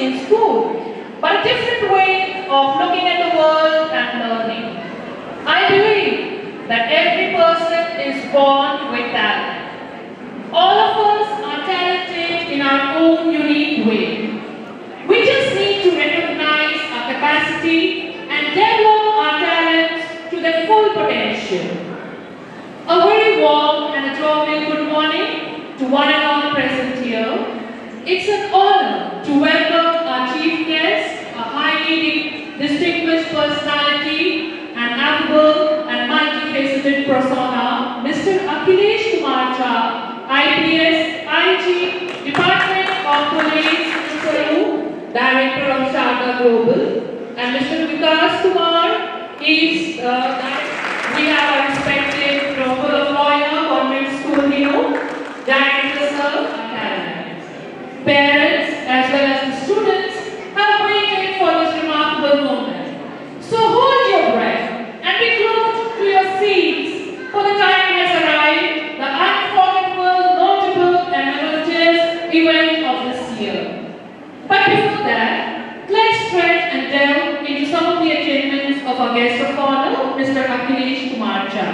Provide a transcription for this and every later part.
in school, but a different way of looking at the world and learning. I believe that every person is born with talent. All of us are talented in our own unique way. We just need to recognize our capacity and develop our talents to their full potential. A very warm and a jovial good morning to one and all present here. It's an honor to welcome our chief guest, a highly distinguished personality, an affable and multifaceted persona, Mr. Akhilesh Kumar Jha, IPS, IG, Department of Police, Mr. Director of Sharda Global, and Mr. Vikas Kumar is we have our respected professor lawyer, government school, Director Sir, parents as well as the students have waited for this remarkable moment. So hold your breath and be glued to your seats, for the time has arrived, the unforgettable, notable and momentous event of this year. But before that, let's tread and delve into some of the achievements of our guest of honor, Mr. Akhilesh Kumar Jha.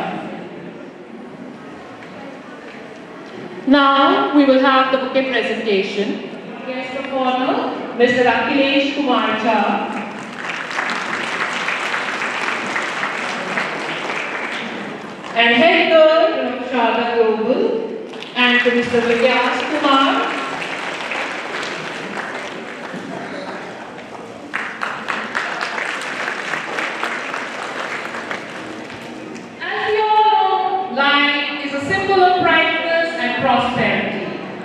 Now we will have the bouquet presentation. Guest of honor, Mr. Akhilesh Kumar Jha. And head girl of Sharda Global, and to Mr. Vikas Kumar. As we all know, life is a symbol of brightness and prosperity,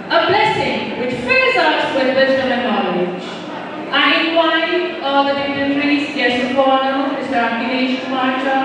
a blessing which fills us with wisdom and knowledge. I invite all the dignitaries, guests of honor, Mr. Akhilesh Kumar Jha.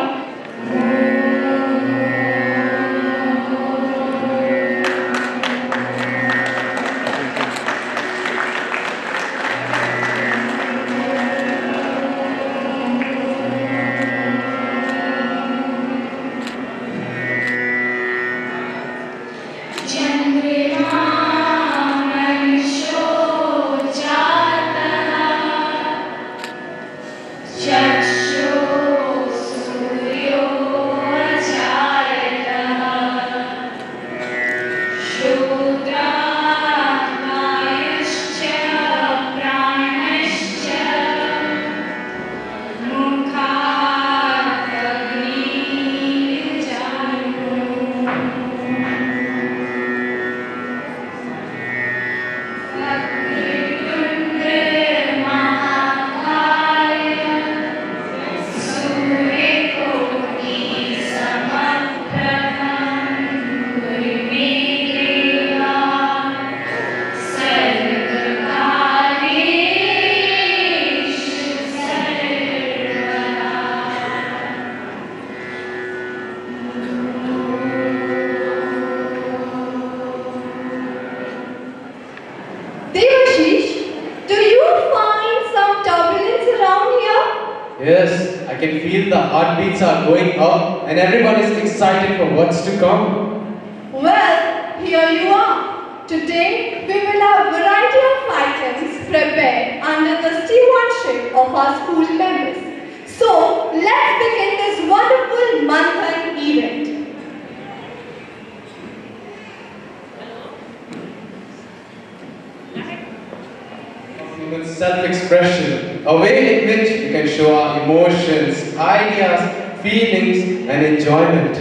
Yes, I can feel the heartbeats are going up and everyone is excited for what's to come. Well, here you are. Today, we will have a variety of items prepared under the stewardship of our school members. So, let's begin this wonderful Manthan event. With self-expression, a way in which we can show our emotions, ideas, feelings and enjoyment.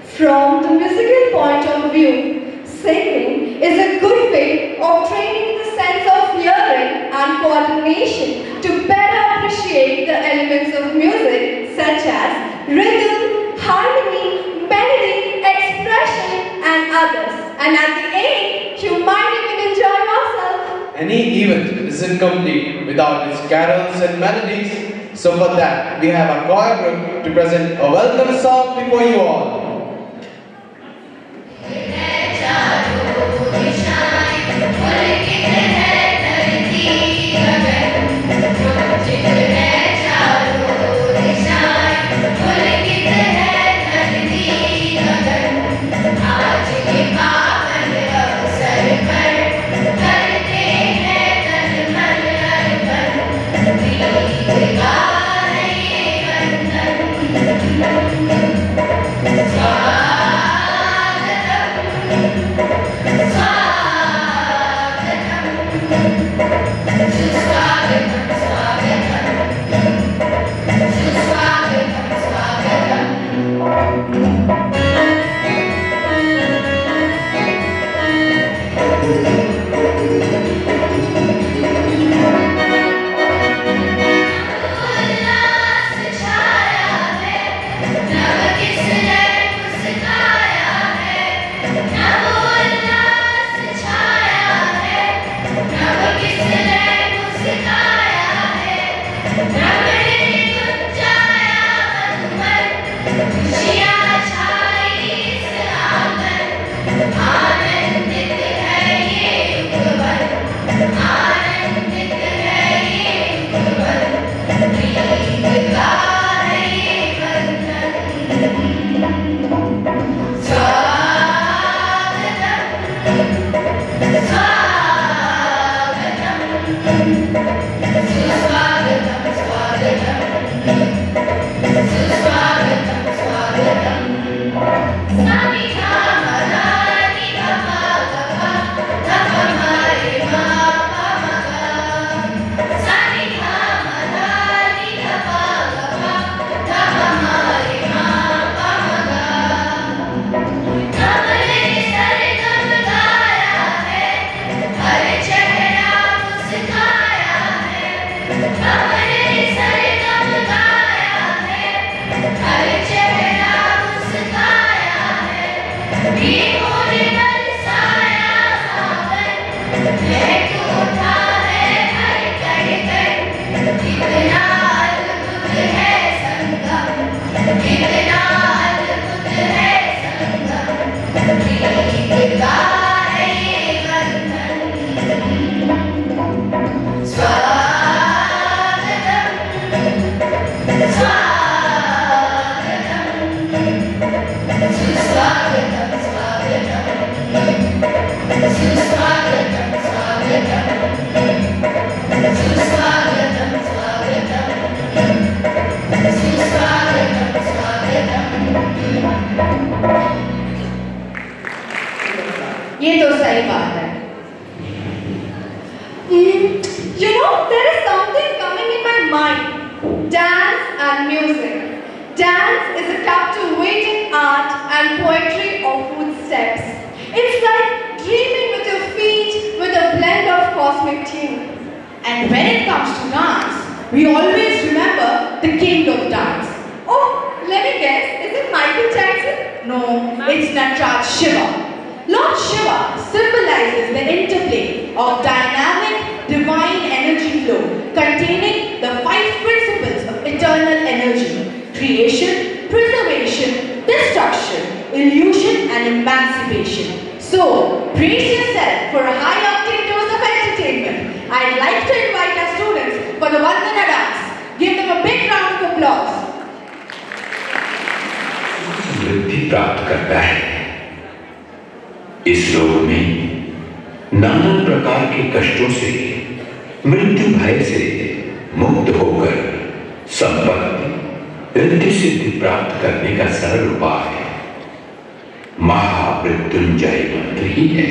From the musical point of view, singing is a good way of training the sense of hearing and coordination to better appreciate the elements of music such as rhythm, harmony, melody, expression and others. And at the end, you might even enjoy yourself. Any event is incomplete without its carols and melodies. So for that, we have our choir group to present a welcome song before you all. आज के ये तो सही बात है। You know, there is something coming in my mind. Dance and music. Dance is a captivating art and poetry of footsteps. It's like dreaming with your feet with a blend of cosmic tune. And when it comes to dance, we always remember the king of dance. Oh, let me guess, is it Michael Jackson? No, it's Nataraj Shiva. Lord Shiva symbolizes the interplay of dynamic, divine energy flow containing the 5 principles of eternal energy: creation, preservation, destruction, illusion, and emancipation. So, brace yourself for a high-octane dose of entertainment. I'd like to invite our students for the Vandana dance. Give them a big round of applause. वृद्धि प्राप्त करता है। इस लोक में नाना प्रकार के कष्टों से, मृत्यु भय से मुक्त होकर संपत्ति, रिद्धि सिद्धि प्राप्त करने का सरल उपाय महामृत्युंजय मंत्र ही है।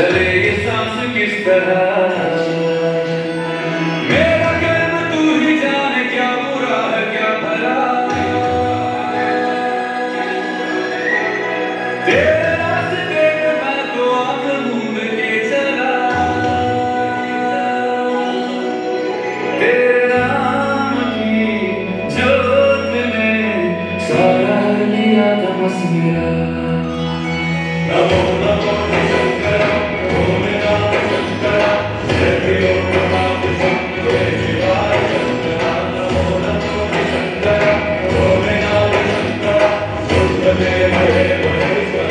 चले ये सांस किस तरह, मेरा कर्म तू ही जाने क्या बुरा है क्या भला, तेरे रास्ते पे मैं तो आंख मूंद के चला, तेरे नाम की जोत में सारा लिया था बस मेरा। नमो नमो शंकर ओम नमः शंकर जय ओम नमः शंकर शिवाय शंकर। नमो नमो शंकर ओम नमः शंकर शुद्धदेव हे महेश्वर।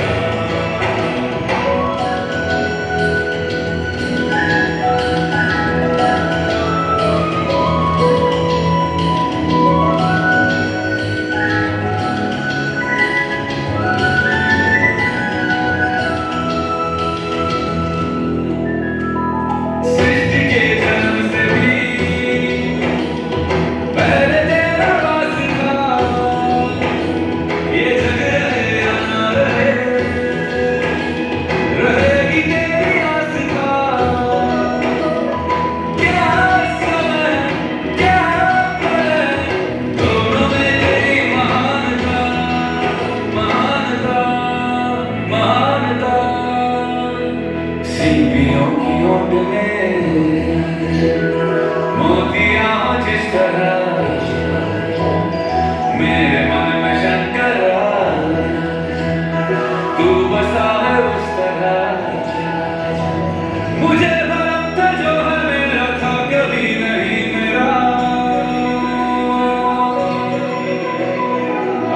सृष्टि के जन्म से भी पहले तेरा वास था, ये जग रहे या ना रहे, रहेगी तेरी आस था। क्या समय क्या पल, दोनों में तेरी महानता, महानता, महानता। सीपियों की ओट में मोतियां हो जिस तरह, मेरे मन में शंकर तू बसा है उस तरह। मुझे भरम था जो है मेरा था कभी नहीं मेरा,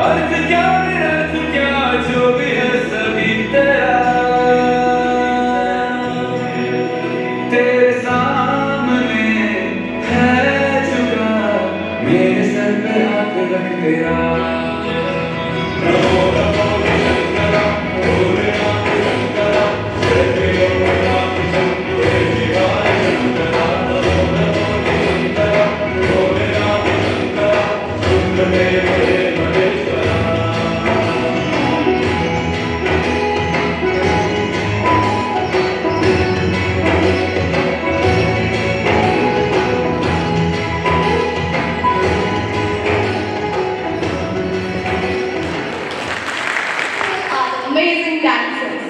अर्थ क्या निरर्थ क्या जो भी है सभी तेरा। तेरे सामने है झुका मेरे सर पे हाथ रख तेरा। नमो नमो शंकर ओम नमः शंकर जय ओम नमः शंकर शिवाय शंकर। नमो नमो शंकर ओम नमः शंकर शुद्धदेव हे Maheshwar. Amazing dancers.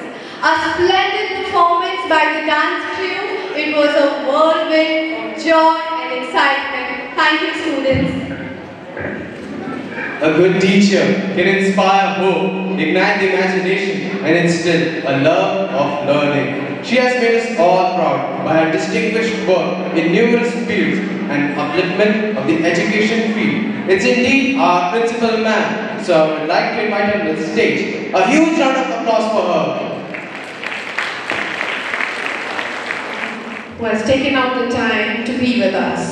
A splendid performance by the dance crew. It was a whirlwind of joy and excitement. Thank you, students. A good teacher can inspire hope, ignite the imagination, and instill a love of learning. She has made us all proud by her distinguished work in numerous fields and upliftment of the education field. It's indeed our principal man, so I would like to invite her to the stage. A huge round of applause for her. Who has taken out the time to be with us.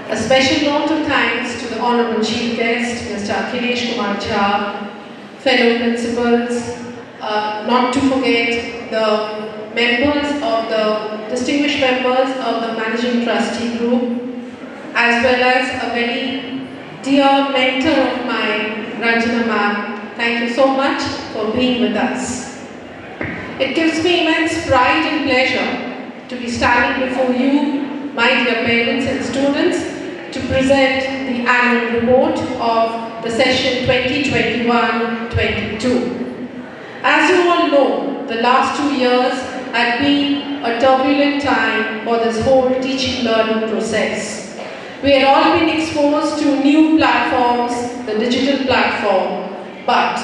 A special note of thanks to the Honorable Chief Guest, Mr. Akhilesh Kumar Jha, fellow principals, not to forget the members of the distinguished members of the Managing Trustee Group, as well as a very dear mentor of mine, Ranjana ma'am. Thank you so much for being with us. It gives me immense pride and pleasure to be standing before you, my dear parents and students, to present the annual report of the session 2021-22. As you all know, the last 2 years have been a turbulent time for this whole teaching learning process. We had all been exposed to new platforms, the digital platform, but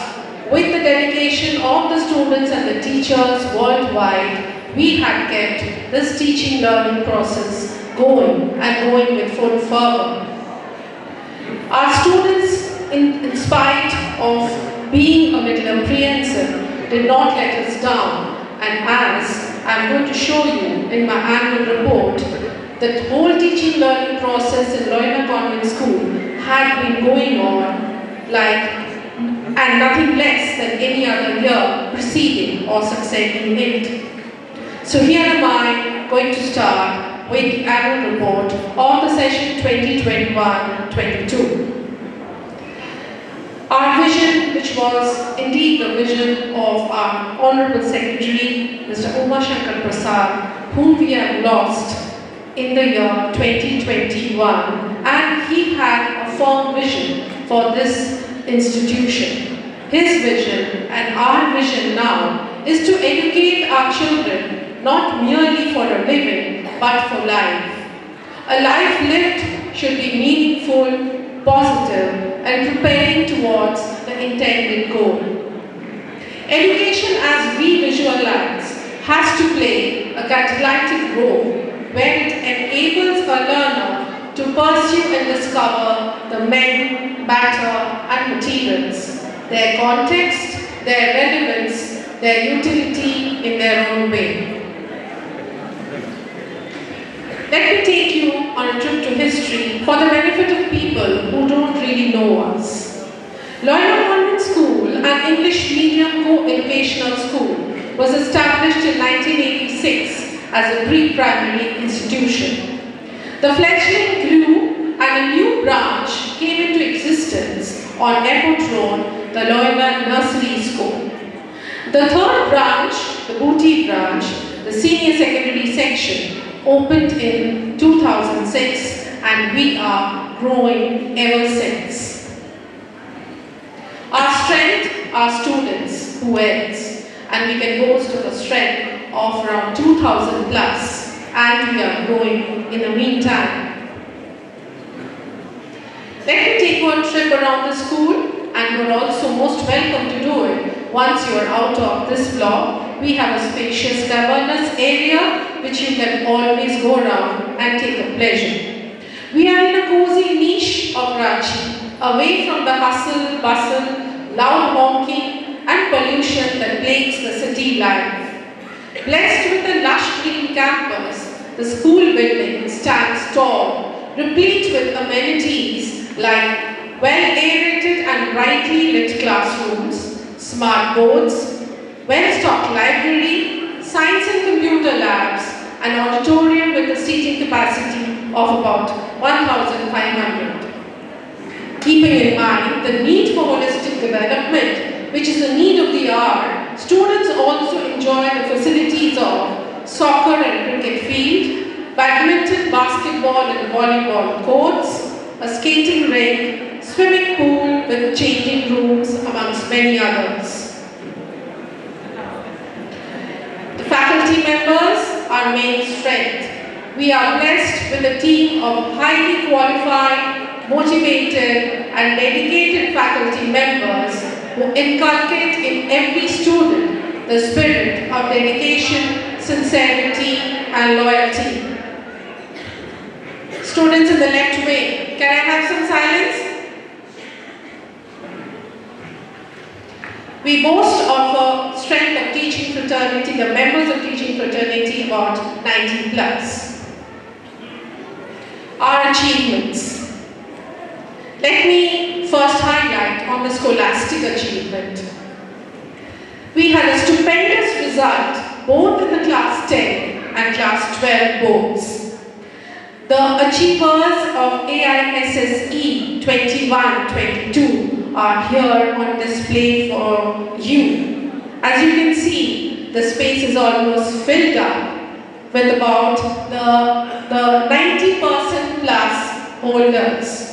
with the dedication of the students and the teachers worldwide, we had kept this teaching learning process going and going with full fervor. Our students, in spite of being a little apprehensive, did not let us down, and as I'm going to show you in my annual report, the whole teaching learning process in Loyola Convent School had been going on and nothing less than any other year preceding or succeeding it. So here am I going to start with the annual report of the session 2021-22. Our vision, which was indeed the vision of our Honorable Secretary, Mr. Uma Shankar Prasad, whom we have lost in the year 2021, and he had a firm vision for this institution. His vision and our vision now is to educate our children not merely for a living but for life. A life lived should be meaningful, positive, and preparing towards the intended goal. Education, as we visualize, has to play a catalytic role where it enables a learner to pursue and discover the men, matter, and materials, their context, their relevance, their utility in their own way. Let me take you on a trip to history for the benefit of people who don't really know us. Loyola Convent School, an English medium co-educational school, was established in 1986 as a pre-primary institution. The fledgling grew and a new branch came into existence on Airport Road, the Loyola Nursery School. The third branch, the Booty branch, the senior secondary section, opened in 2006 and we are growing ever since. Our strength are students who else, and we can boast of a strength of around 2,000 plus, and we are growing in the meantime. Let me take you on a trip around the school, and you are also most welcome to do it once you are out of this block. We have a spacious governance area which you can always go around and take a pleasure. We are in a cozy niche of Ranchi, away from the hustle, bustle, loud honking and pollution that plagues the city life. Blessed with a lush green campus, the school building stands tall, replete with amenities like well-aerated and brightly lit classrooms, smart boards, well-stocked library, science and computer labs, an auditorium with a seating capacity of about 1,500. Keeping in mind the need for holistic development, which is the need of the hour, students also enjoy the facilities of soccer and cricket field, badminton, basketball and volleyball courts, a skating rink, swimming pool with changing rooms, amongst many others. Faculty members are main strength. We are blessed with a team of highly qualified, motivated and dedicated faculty members who inculcate in every student the spirit of dedication, sincerity and loyalty. Students in the left wing, can I have some silence? We boast of a strength of teaching fraternity, the members of teaching fraternity about 90 plus. Our achievements. Let me first highlight on the scholastic achievement. We had a stupendous result both in the class 10 and class 12 boards. The achievers of AISSE 21-22 are here on display for you. As you can see, the space is almost filled up with about the 90% plus holders.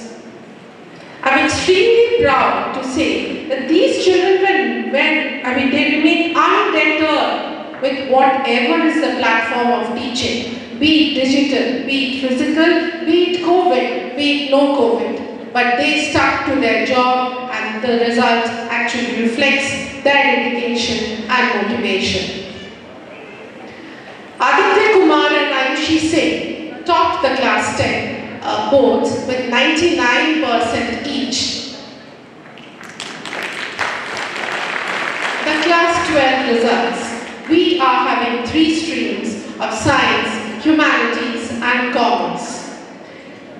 I'm extremely proud to say that these children, they remain undeterred with whatever is the platform of teaching, be it digital, be it physical, be it COVID, be it no COVID. But they stuck to their job and the result actually reflects their dedication and motivation. Aditya Kumar and Ayushi Singh topped the class 10 boards with 99% each. The class 12 results. We are having 3 streams of science, humanities and commerce.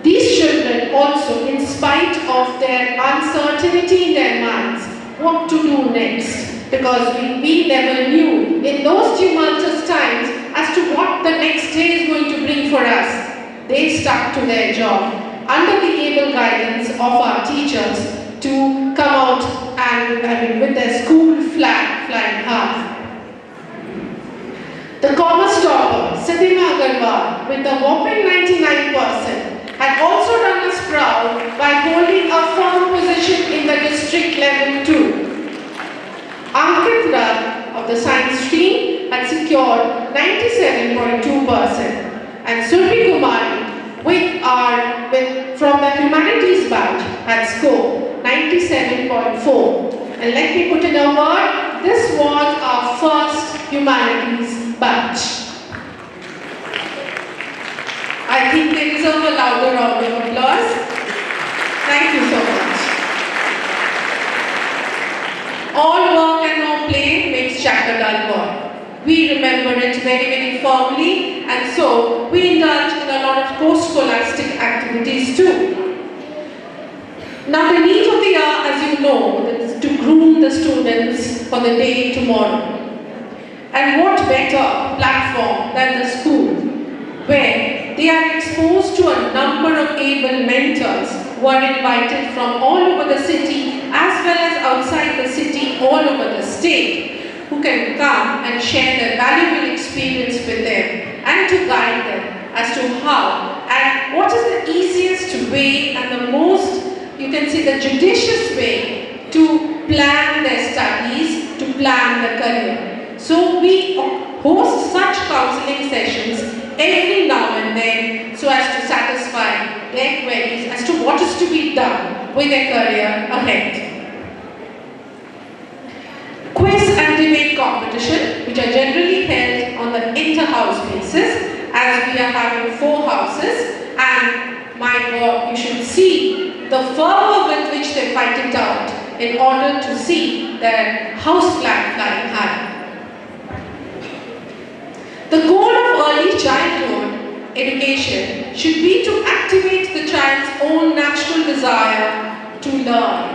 These children also, in spite of their uncertainty in their minds, what to do next, because we never knew in those tumultuous times as to what the next day is going to bring for us. They stuck to their job under the able guidance of our teachers to come out and with their school flag flying high. The commerce topper, Siddhima Agarwal, with a whopping 99%, had also done us proud by holding a firm position in the district level too. Ankit Rai of the science stream had secured 97.2%, and Surbi Kumari from the humanities batch had scored 97.4. And let me put in a word, this was our first humanities batch. I think they deserve a louder round of applause. Thank you so much. All work and no play makes chapter dull work. We remember it very, very firmly, and so we indulge in a lot of post-scholastic activities too. Now the need of the hour, as you know, is to groom the students for the day tomorrow. And what better platform than the school, where they are exposed to a number of able mentors who are invited from all over the city as well as outside the city, all over the state, who can come and share their valuable experience with them and to guide them as to how and what is the easiest way and the most, you can say, the judicious way to plan their studies, to plan the career. So we host such counseling sessions every now and then so as to satisfy their queries as to what is to be done with their career ahead. Quiz and debate competition, which are generally held on the inter-house basis, as we are having 4 houses, and my God, you should see the fervor with which they fight it out in order to see their house flag flying high. The goal of early childhood education should be to activate the child's own natural desire to learn.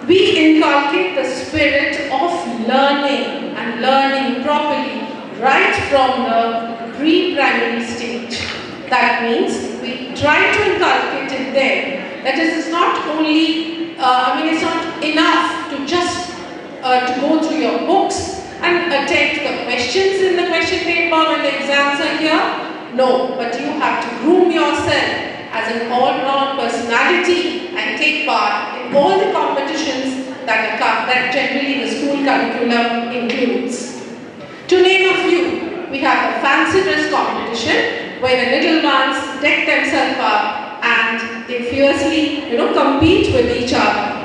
We inculcate the spirit of learning and learning properly right from the pre-primary stage. That means we try to inculcate it there. That is, it's not only, it's not enough to just to go through your books and attempt the questions in the question paper when the exams are here. No, but you have to groom yourself as an all-round personality and take part in all the competitions that generally the school curriculum includes. To name a few, we have the fancy dress competition where the little ones deck themselves up and they fiercely, compete with each other.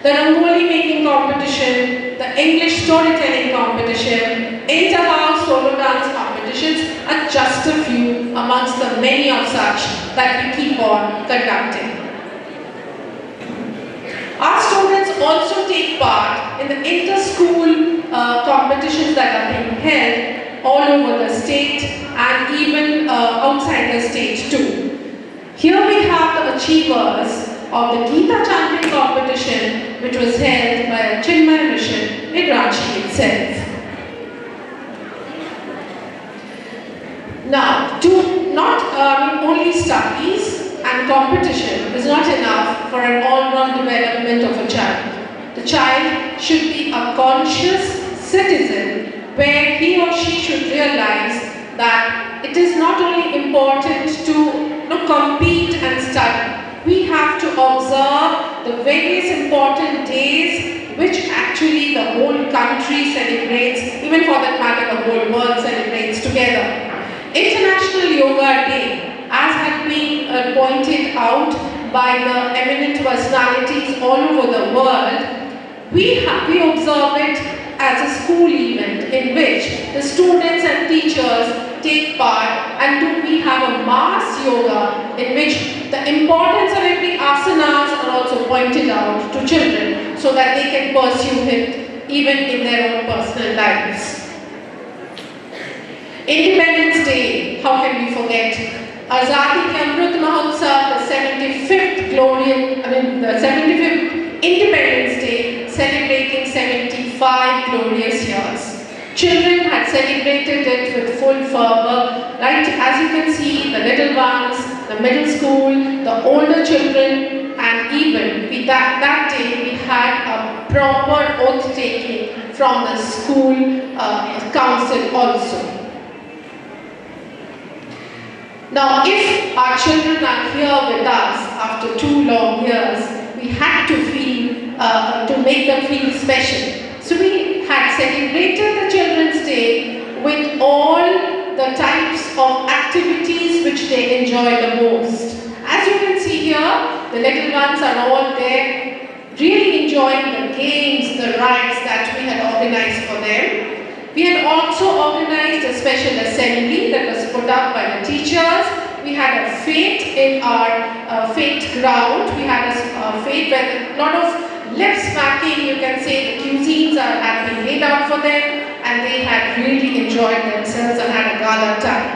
The Rangoli making competition, the English storytelling competition, inter-house solo dance competitions are just a few amongst the many of such that we keep on conducting. Our students also take part in the inter-school competitions that are being held all over the state and even outside the state too. Here we have the achievers of the Geeta Chanting competition, which was held by a Chinmay mission in Ranchi itself. Now, not only studies and competition is not enough for an all-round development of a child. The child should be a conscious citizen where he or she should realize that it is not only important to compete and study. We have to observe the various important days which actually the whole country celebrates, even for that matter the whole world celebrates together. International Yoga Day, as has been pointed out by the eminent personalities all over the world, we observe it as a school event in which the students and teachers take part, and we have a mass yoga in which the importance of every asanas are also pointed out to children so that they can pursue it even in their own personal lives. Independence Day, how can we forget? Azadi Ke Amrit Mahotsav, the 75th Independence Day, celebrating 75 glorious years. Children had celebrated it with full fervor, right? As you can see, the little ones, the middle school, the older children, and even that day we had a proper oath taking from the school council also. Now, if our children are here with us after 2 long years, we had to to make them feel special. So we had celebrated the Children's Day with all the types of activities which they enjoy the most. As you can see here, the little ones are all there, really enjoying the games, the rides that we had organized for them. We had also organized a special assembly that was put up by the teachers. We had a fete in our fete ground. We had a fete where a lot of lip smacking, you can say, the cuisines had been laid out for them, and they had really enjoyed themselves and had a gala time.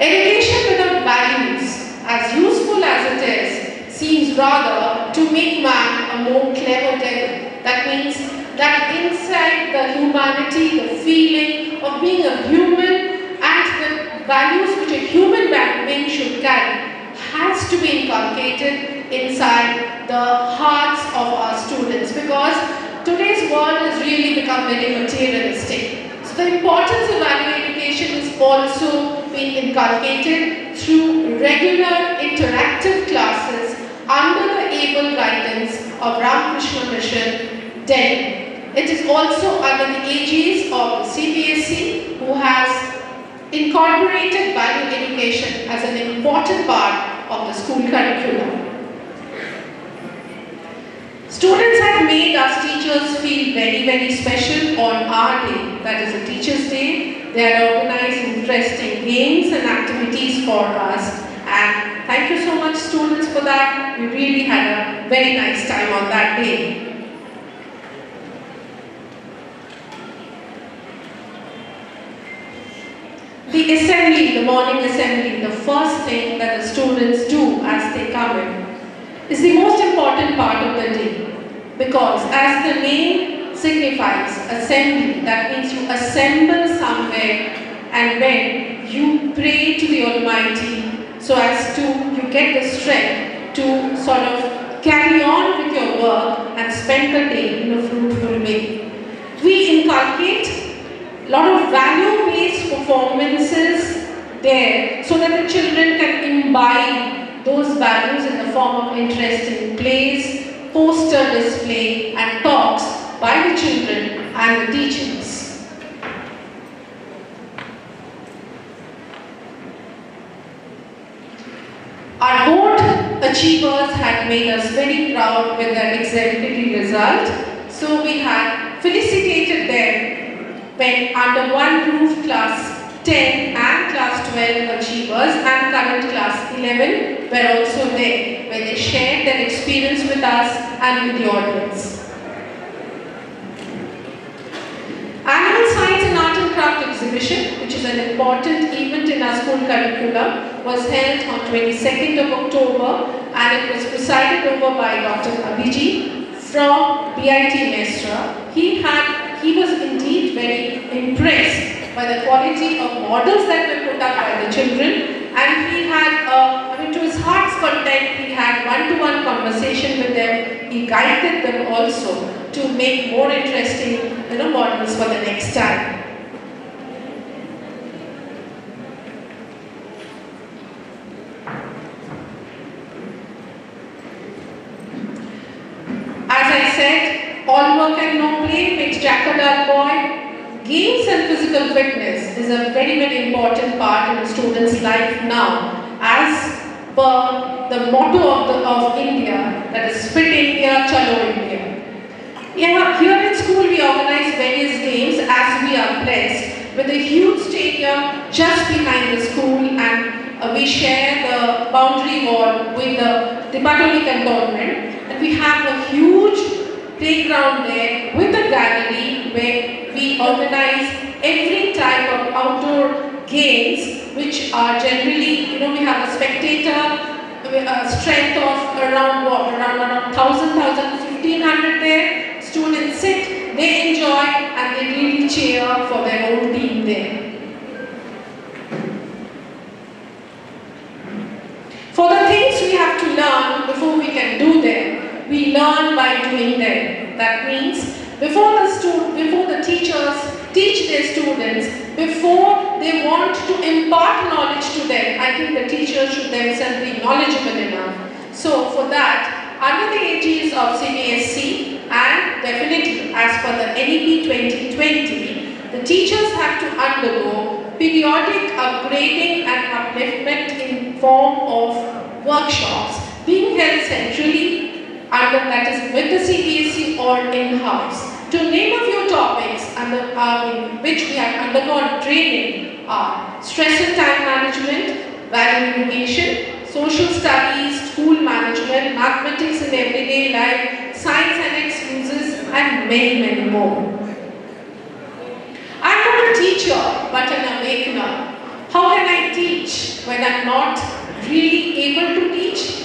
Education without values, as useful as it is, seems rather to make man a more clever devil. That means that inside the humanity, the feeling of being a human and the values which a human being should carry has to be inculcated inside the hearts of our students, because today's world has really become very materialistic. So the importance of value education is also being inculcated through regular interactive classes under the able guidance of Ramakrishna Mission, Delhi. It is also under the aegis of CBSE, who has incorporated value education as an important part of the school curriculum. Students have made us teachers feel very, very special on our day, that is the Teachers' Day. They had organized interesting games and activities for us, and thank you so much, students, for that. We really had a very nice time on that day. The assembly, the morning assembly, the first thing that the students do as they come in is the most important part of the day, because as the name signifies, assembly, that means you assemble somewhere and when you pray to the Almighty so as to you get the strength to sort of carry on with your work and spend the day in a fruitful way. We inculcate a lot of value-based performances there so that the children can imbibe those values in the form of interesting plays, poster display and talks by the children and the teachers. Our board achievers had made us very proud with their exemplary result, so we had felicitated them when under one roof class 10 and class 12 achievers and current class 11 were also there, where they shared their experience with us and with the audience. Annual Science and Art and Craft exhibition, which is an important event in our school curriculum, was held on 22nd of October, and it was presided over by Dr. Abhijit from BIT Mesra. He was indeed very impressed by the quality of models that were put up by the children, and he had, to his heart's content, he had one-to-one conversation with them. He guided them also to make more interesting models for the next time. As I said, all work and no play makes Jack a dull boy. Games and physical fitness is a very, very important part in a student's life now, as per the motto of India, that is Fit India, Chalo India. Here in school we organize various games as we are blessed with a huge stadium just behind the school, and we share the boundary wall with the Batoli cantonment, and we have a huge playground there with a gallery where we organize every type of outdoor games, which are generally, we have a spectator strength of around 1,000, 1,500 there. Students sit, they enjoy, and they really cheer for their own team there. For the things we have to learn can do them, we learn by doing them. That means before the teachers teach their students, before they want to impart knowledge to them, I think the teachers should themselves be knowledgeable enough. So for that, under the aegis of CBSE and definitely as per the NEP 2020, the teachers have to undergo periodic upgrading and upliftment in form of workshops being held centrally under, that is with the CBSE or in-house. To name a few topics in which we have undergone training are stress and time management, value education, social studies, school management, mathematics in everyday life, science and its uses, and many, many more. I'm not a teacher, but an awakener. How can I teach when I'm not really able to teach?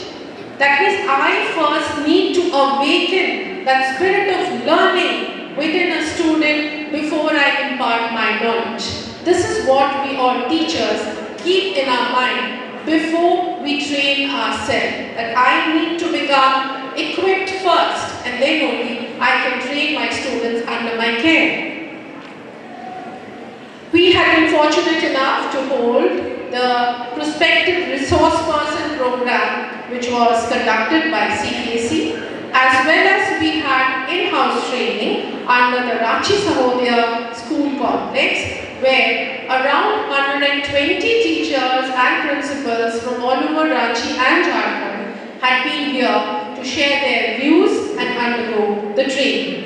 That means I first need to awaken that spirit of learning within a student before I impart my knowledge. This is what we all teachers keep in our mind before we train ourselves. That I need to become equipped first, and then only I can train my students under my care. We have been fortunate enough to hold the Prospective Resource Person program, which was conducted by CBSE, as well as we had in-house training under the Ranchi Sahodaya School Complex, where around 120 teachers and principals from all over Ranchi and Jharkhand had been here to share their views and undergo the training.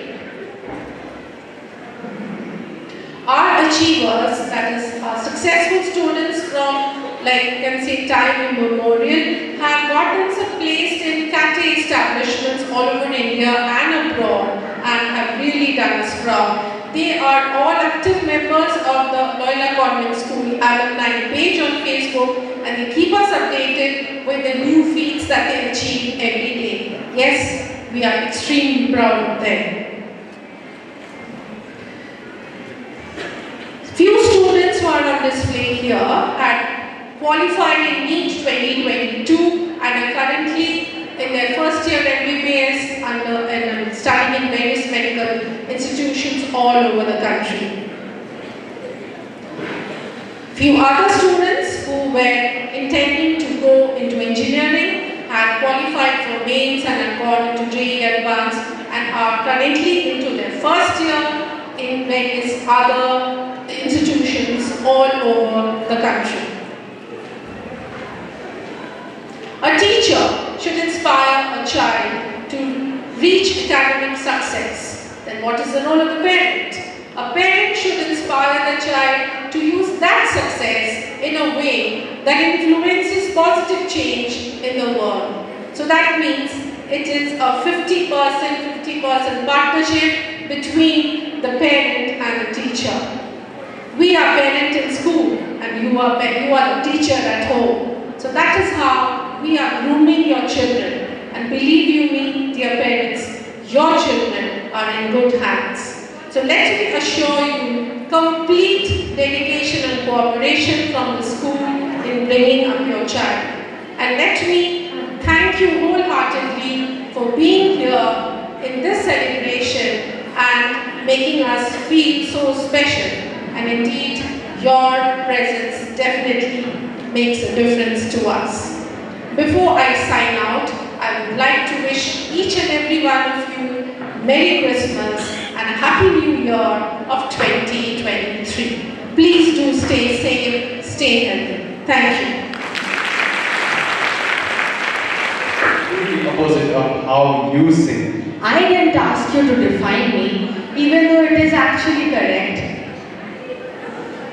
Our achievers, that is our successful students from, like you can say, time immemorial, have got themselves placed in CATE establishments all over India and abroad and have really done us proud. They are all active members of the Loyola Convent School alumni page on Facebook, and they keep us updated with the new feats that they achieve every day. Yes, we are extremely proud of them. Few students who are on display here had qualified in NEET 2022 and are currently in their first year MBBS and studying in various medical institutions all over the country. Few other students who were intending to go into engineering had qualified for mains and had gone into JEE Advanced and are currently into their first year in various other institutions all over the country. A teacher should inspire a child to reach academic success. Then what is the role of the parent? A parent should inspire the child to use that success in a way that influences positive change in the world. So that means it is a 50% partnership between the parent and the teacher. We are parent in school and you are the teacher at home. So that is how we are grooming your children. And believe you me, dear parents, your children are in good hands. So let me assure you, complete dedication and cooperation from the school in bringing up your child. And let me thank you wholeheartedly for being here in this celebration and making us feel so special. And indeed, your presence definitely makes a difference to us. Before I sign out, I would like to wish each and every one of you Merry Christmas and a Happy New Year of 2023. Please do stay safe, stay healthy. Thank you. The opposite of how you sing. I didn't ask you to define me, even though it is actually correct.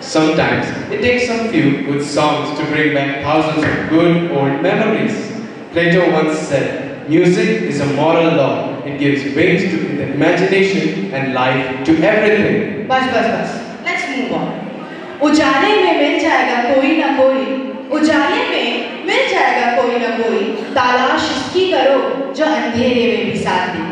Sometimes it takes some few good songs to bring back thousands of good old memories. Plato once said, music is a moral law. It gives wings to the imagination and life to everything. बस. Let's move on. उजाले में मिल जाएगा कोई ना कोई, उजाले में मिल जाएगा कोई ना कोई, तलाश इसकी करो जो अंधेरे में भी साथ दे.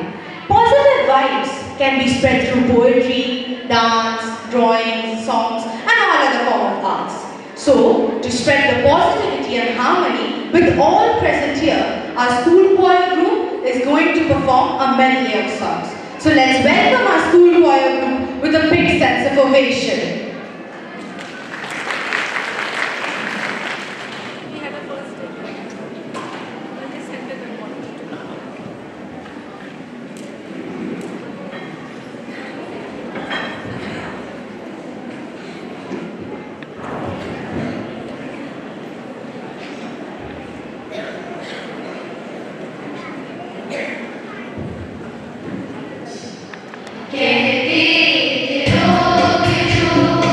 Positive vibes can be spread through poetry, dance, drawings, songs, and all other form of arts. So, to spread the positivity and harmony with all present here, our school choir group is going to perform a medley of songs. So let's welcome our school choir group with a big sense of ovation. कहते रहो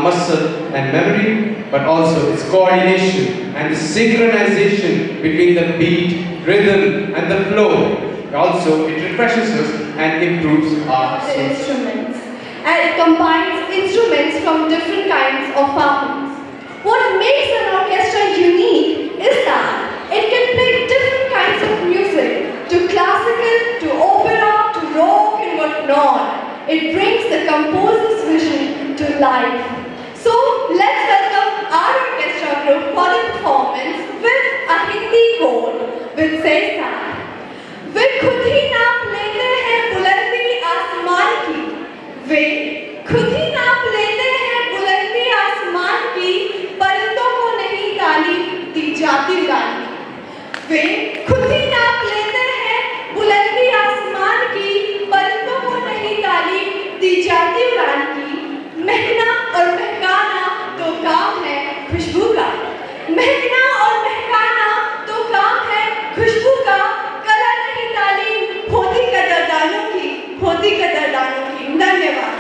muscle and memory, but also its coordination and the synchronization between the beat, rhythm, and the flow. Also, it refreshes us and improves our instruments. And it combines instruments from different kinds of harmonies. What makes an orchestra unique is that it can play different kinds of music, to classical, to opera, to rock and whatnot. It brings the composer's vision to life. So let's welcome our orchestra group for the performance with a Hindi chord which says that वे खुद ही नाप लेते हैं बुलंदी आसमान की, वे खुद ही नाप लेते हैं बुलंदी आसमान की, परिंदों को नहीं तालीम दी जाती उड़ान की। वे खुद ही नाप लेते हैं बुलंदी आसमान की, परिंदों को नहीं तालीम दी जाती उड़ान की। महकना और महकाना तो काम है खुशबू का, महकना और महकाना तो काम है खुशबू का, कला नहीं तालीम होती कदरदानों की, होती कदरदानों की। धन्यवाद।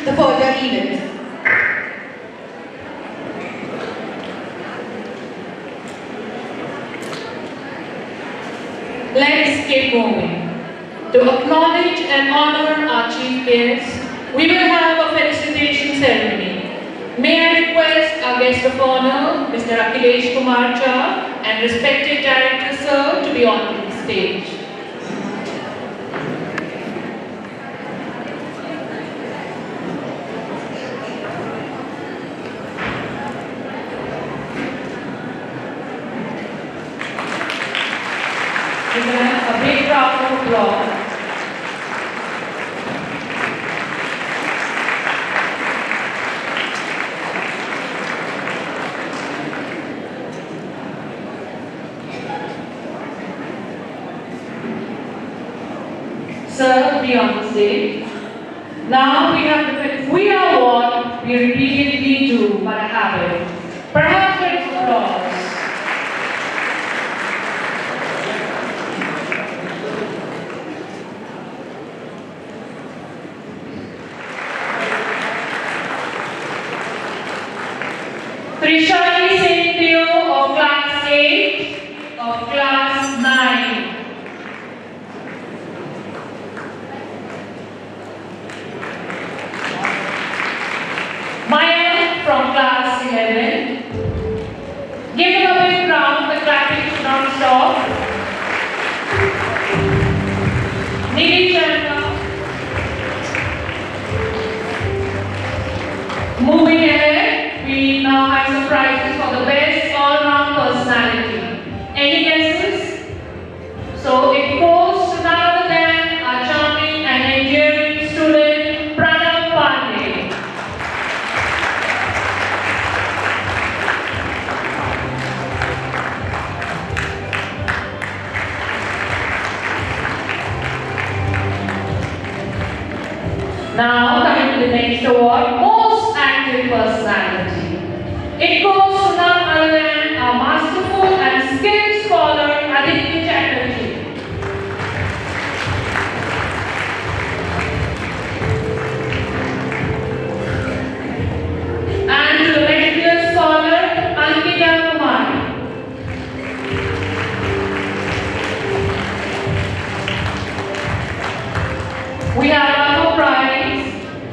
the further event. Let's keep moving. To acknowledge and honor our chief guests, we will have a felicitation ceremony. May I request our guest of honor, Mr. Akhilesh Kumar Jha, and respected director sir to be on the stage. A big round of applause. Sir, be on the stage. Now we have the we are what we repeatedly do by habit. Perhaps there is applause. Trishani Saint Theo of class 8 of class 9. Maya from class 11. Give them a big round, the clapping should not stop. Nidhi Chandra. Moving ahead, we now have some prizes for the best all-round personality. Any guesses? So it goes to none other than our charming and endearing student, Pranav Pandey. Now coming to the next award, most active personality. It goes to none other than our masterful and skilled scholar Aditya Chatterjee. And to the medical scholar Ankita Kumar. We have our prize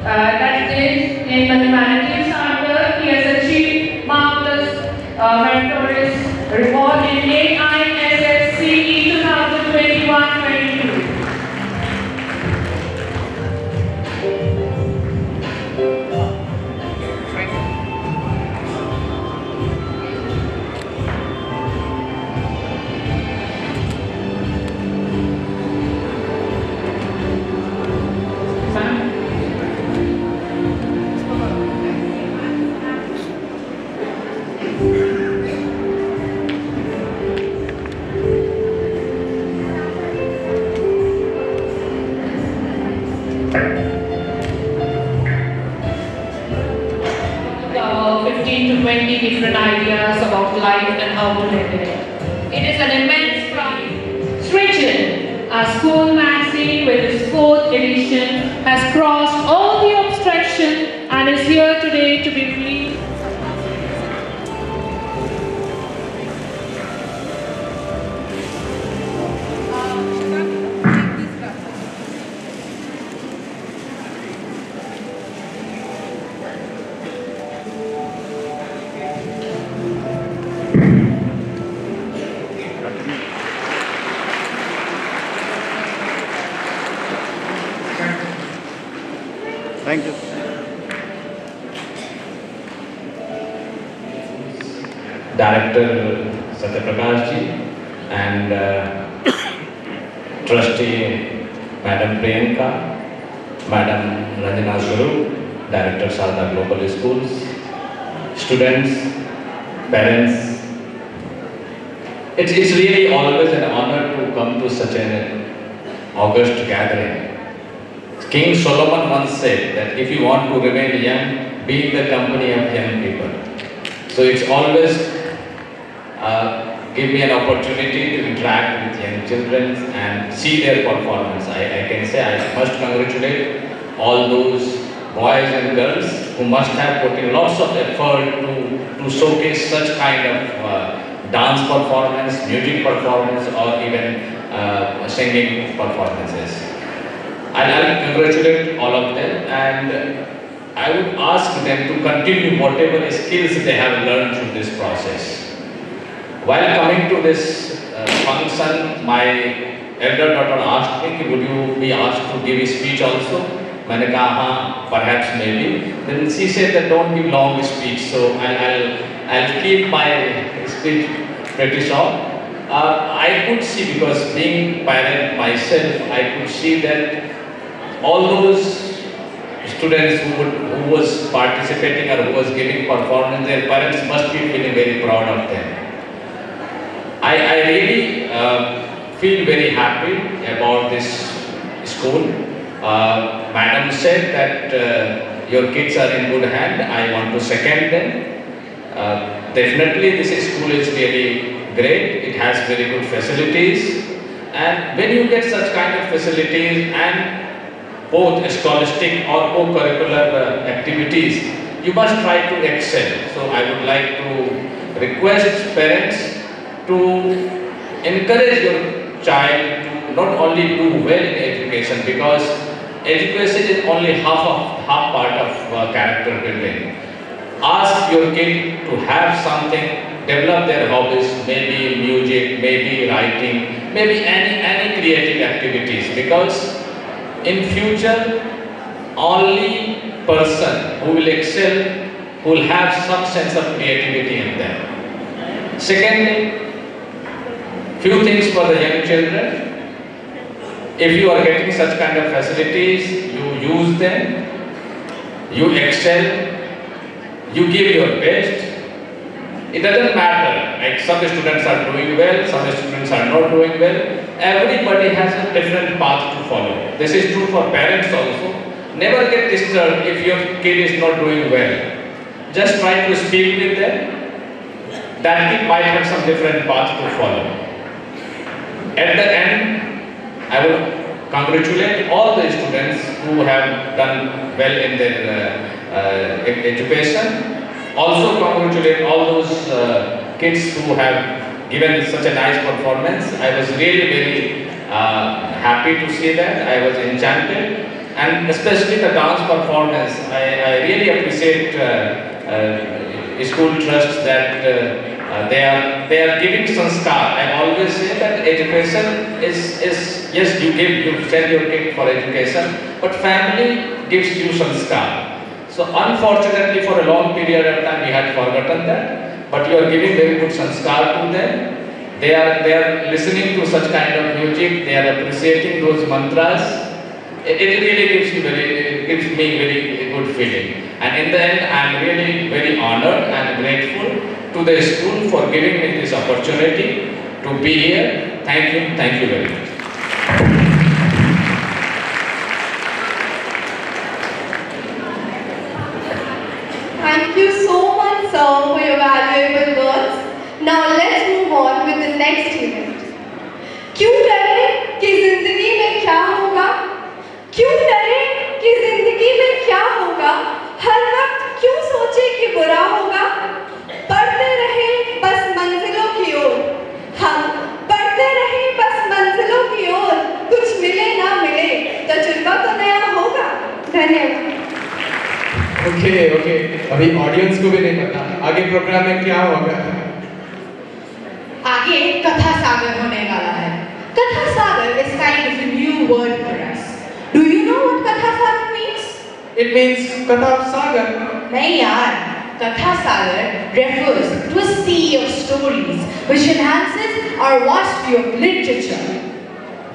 that is in the humanities under. He has achieved marvelous meritorious reward in AISSCE 2021-22. Cover 15 to 20 different ideas about life and how to live in it. It is an immense prize. Stretched, our school magazine with its 4th edition has crossed all the obstruction and is here today to be released. Thank you. Director Satyaprakash ji and Trustee Madam Priyanka, Madam Ranjana Swarup, Director Sarda Global Schools, students, parents. It's really always an honor to come to such an august gathering. King Solomon once said that if you want to remain young, be in the company of young people. So it's always give me an opportunity to interact with young children and see their performance. I can say I must congratulate all those boys and girls who must have put in lots of effort to showcase such kind of dance performance, music performance, or even singing performances. I'll congratulate all of them, and I would ask them to continue whatever skills they have learned through this process. While coming to this function, my elder daughter asked me, would you be asked to give a speech also? मैंने कहा हाँ, perhaps maybe. Then she said that don't give long speech, so I'll keep my speech pretty short. I could see, because being parent myself, I could see that all those students who was participating or who was giving performance, their parents must be feeling very proud of them. I really feel very happy about this school. Madam said that your kids are in good hand. I want to second them. Definitely this school is really great. It has very good facilities. And when you get such kind of facilities and both scholastic or co-curricular activities, you must try to excel. So I would like to request parents to encourage your child to not only do well in education, because education is only half part of character building. Ask your kid to have something, develop their hobbies, maybe music, maybe writing, maybe any creative activities, because in future only person who will excel, who will have some sense of creativity in them. Secondly, few things for the young children. If you are getting such kind of facilities, you use them, you excel, you give your best. It doesn't matter, like some students are doing well, some students are not doing well. Everybody has a different path to follow. This is true for parents also. Never get disturbed if your kid is not doing well. Just try to speak with them. That kid might have some different path to follow. At the end, I will congratulate all the students who have done well in their education. Also congratulate all those kids who have given such a nice performance. I was really very happy to see that. I was enchanted, and especially the dance performance. I really appreciate school trusts that they are giving sanskar. I always say that education is yes, you send your kid for education, but family gives you sanskar. So unfortunately, for a long period of time, we had forgotten that. But you are giving very good sanskar to them. They are listening to such kind of music. They are appreciating those mantras. It really gives me very good feeling. And in the end, I am really very honored and grateful to the school for giving me this opportunity to be here. Thank you very much. Thank you so much, sir, for your valuable words. Now let's move on with the next event. क्यों डरे कि जिंदगी में क्या होगा? क्यों डरे कि जिंदगी में क्या होगा? हर वक्त क्यों सोचे कि बुरा होगा? बढ़ते रहे बस मंजिलों की ओर, हम बढ़ते रहे बस मंजिलों की ओर, कुछ मिले ना मिले तजुर्बा तो नया होगा। धन्यवाद। ओके, अभी ऑडियंस को भी नहीं पता आगे प्रोग्राम में क्या होगा। आगे कथा सागर होने वाला है। कथा सागर is kind of a new word for us. Do you know what कथा सागर means? It means Kathasagar. नहीं यार, कथा सागर refers to a sea of stories which enhances our vast view of literature.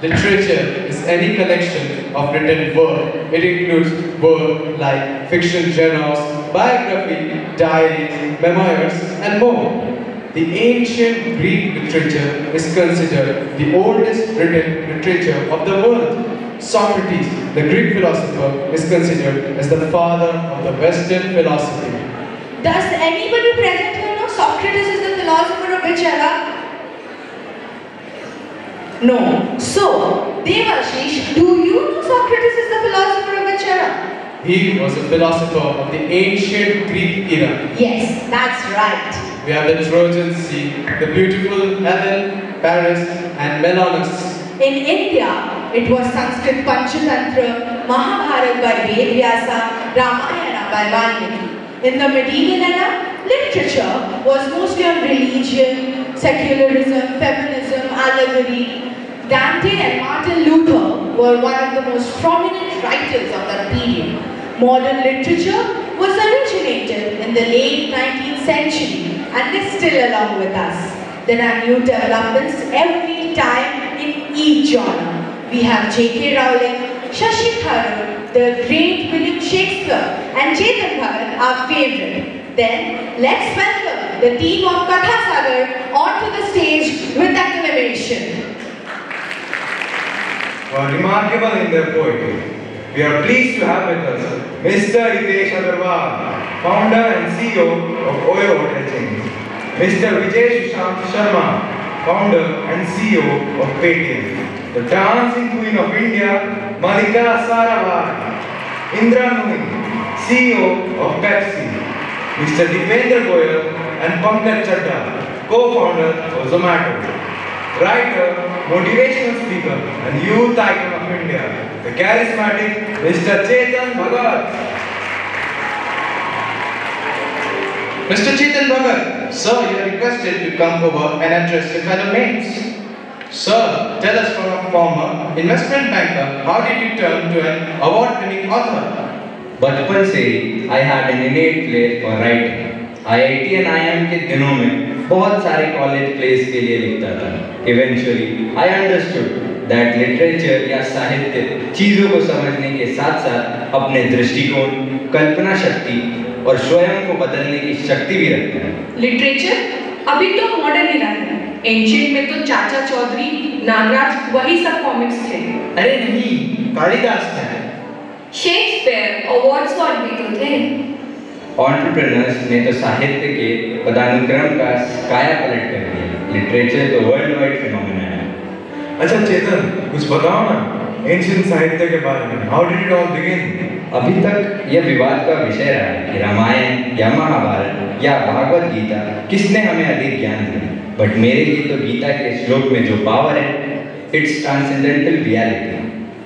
Literature is any collection of written work. It includes work like fiction journals, biography, diaries, memoirs, and more. The ancient Greek literature is considered the oldest written literature of the world. Socrates, the Greek philosopher, is considered as the father of the Western philosophy. Does anybody present here know Socrates is the philosopher of which era? No. So, Devashish, do you know Socrates is the philosopher of which era? He was a philosopher of the ancient Greek era. Yes, that's right. We have the Trojan Sea, the beautiful Helen, Paris, and Menelaus. In India, it was Sanskrit Panchatantra, Mahabharata by Vedyasa, Ramayana by Valmiki. In the medieval era, literature was mostly on religion, secularism, feminism, allegory. Dante and Martin Luther were one of the most prominent writers of that period. Modern literature was originated in the late 19th century and is still along with us. There are new developments every time in each genre. We have J.K. Rowling, Shashi Tharoor, the great William Shakespeare, and Chetan Bhagat, our favorite. Then, let's welcome the team of Kathasagar onto the stage with acclamation. Remarkable in their poetry. We are pleased to have with us Mr. Ritesh Agarwal, founder and CEO of Oyo Hotel Chains. Mr. Vijay Sushant Sharma, founder and CEO of Paytm. The dancing queen of India, Malika Sarawat. Indra Nui, CEO of Pepsi. Mr. Dipendra Goyal and Pankaj Chadda, co-founder of Zomato. Writer, motivational speaker, and youth icon of India, the charismatic Mr. Chetan Bhagat. Mr. Chetan Bhagat, sir, you are requested to come over and address your fellow mates. Sir, tell us from a former investment banker, how did you turn to an award-winning author? बचपन से I had an innate flair for writing. IIT and IIM के दिनों में बहुत सारे college place के लिए लिखता था. Eventually, I understood that literature या साहित्य चीजों को समझने के साथ-साथ अपने दृष्टिकोण, कल्पना शक्ति और स्वयं को बदलने की शक्ति भी रखता है. लिटरेचर अभी तो मॉडर्न ही रहा है. एंशिएंट में तो चाचा चौधरी, नागराज वही सब कॉमिक्स थे. अरे नहीं, कालिदास था. शेक्सपियर और वर्ड्सवर्थ भी तो थे. एंटरप्रेन्योर्स ने तो साहित्य के पदानुक्रम का काया पलट कर दिया. लिटरेचर तो वर्ल्ड वाइड फिनोमेना है. अच्छा चेतन, कुछ बताओ ना एंशिएंट साहित्य के बारे में. How did it all begin? अभी तक यह विवाद का विषय रहा है कि रामायण या महाभारत या भागवत गीता किसने हमें अधिक ज्ञान दिया. बट मेरे लिए तो गीता के श्लोक में जो पावर है, इट्स ट्रांसेंडेंटल रियलिटी.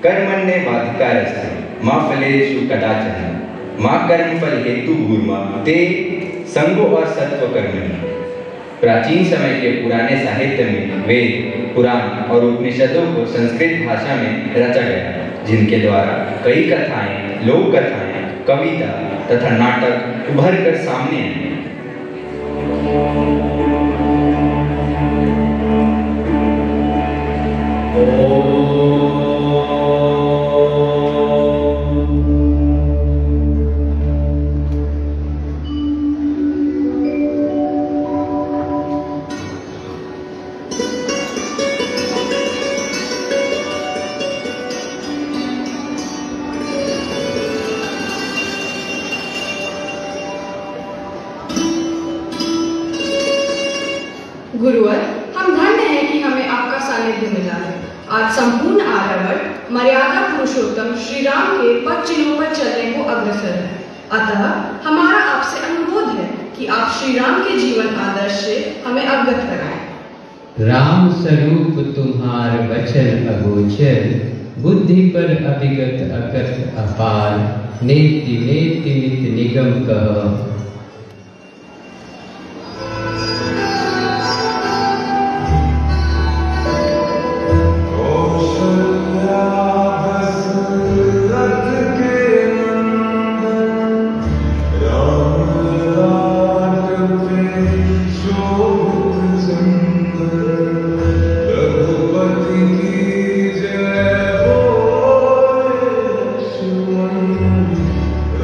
कर्मण्ये वाधिकारस्ते मा फलेषु कदाचन मा कर्म फल हेतु भूर्मा ते संगो और सत्व कर्मणि. प्राचीन समय के पुराने साहित्य में वेद, पुराण और उपनिषदों को संस्कृत भाषा में रचा गया, जिनके द्वारा कई कथाएं, लोक कथाएं, कविता तथा नाटक उभर कर सामने आए. गुरुवर, हम धन्य हैं कि हमें आपका सानिध्य मिला है. आज संपूर्ण आर्यावर्त मर्यादा पुरुषोत्तम श्री राम के पद चिन्हों पर चलने को अग्रसर है. अतः हमारा आपसे अनुरोध है कि आप श्री राम के जीवन आदर्श से हमें अवगत कराएं. राम स्वरूप तुम्हार वचन अगोचर, बुद्धि पर अभिगत अकथ अपार, नेति नेति नित निगम कह.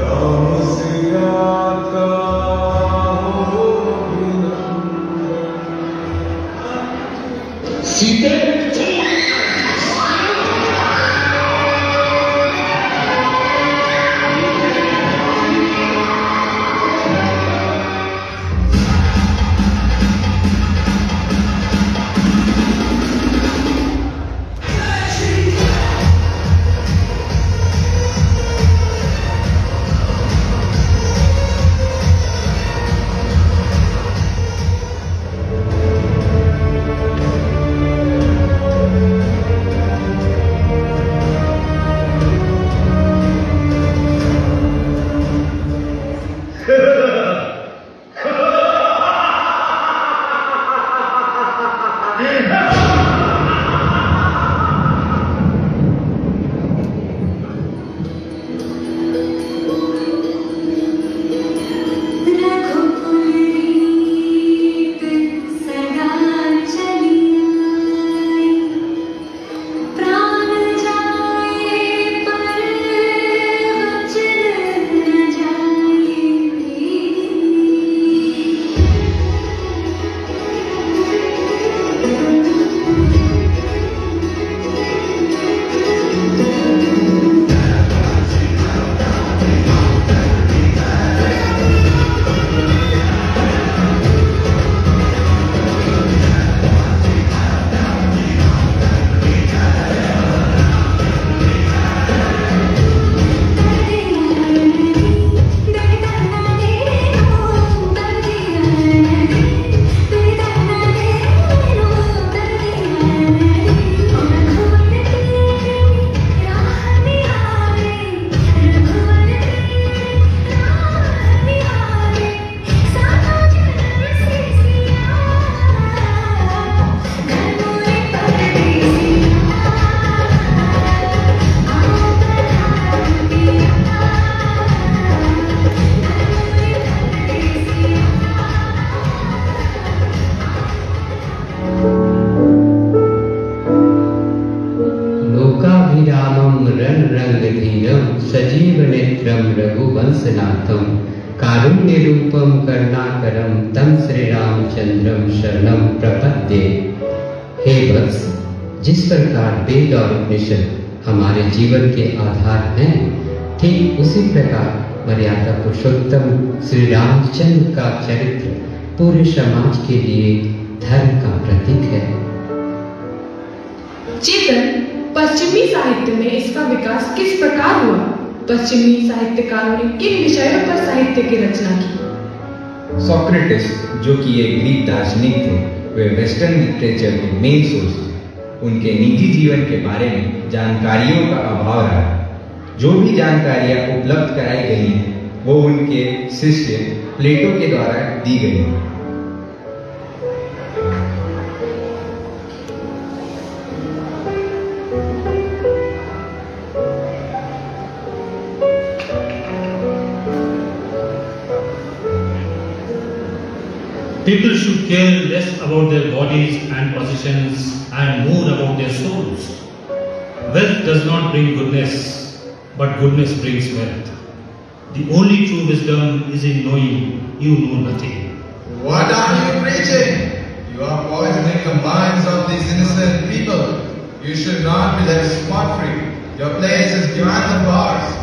Ram Siya सजीवनेत्रं रघुवंशनाथं कारुण्यरूपं करुणाकरं तं श्रीरामचंद्रं शरणं प्रपद्ये। हे वत्स, जिस प्रकार वेद और उपनिषद हमारे जीवन के आधार हैं, ठीक उसी प्रकार मर्यादा पुरुषोत्तम श्री रामचंद्र का चरित्र पूरे समाज के लिए धर्म का प्रतीक है। चेतन, पश्चिमी साहित्य में इसका विकास किस प्रकार हुआ? पश्चिमी साहित्यकारों ने किन विषयों पर साहित्य की रचना की? सोक्रेटिस, जो कि एक ग्रीक दार्शनिक थे, वे वेस्टर्न लिटरेचर के मेन सोर्स थे। उनके निजी जीवन के बारे में जानकारियों का अभाव रहा। जो भी जानकारियां उपलब्ध कराई गई वो उनके शिष्य प्लेटो के द्वारा दी गई। People should care less about their bodies and positions and more about their souls. Wealth does not bring goodness, but goodness brings wealth. The only true wisdom is in knowing you know nothing. What are you preaching? You are poisoning the minds of these innocent people. You should not be left spot-free. Your place is behind the bars.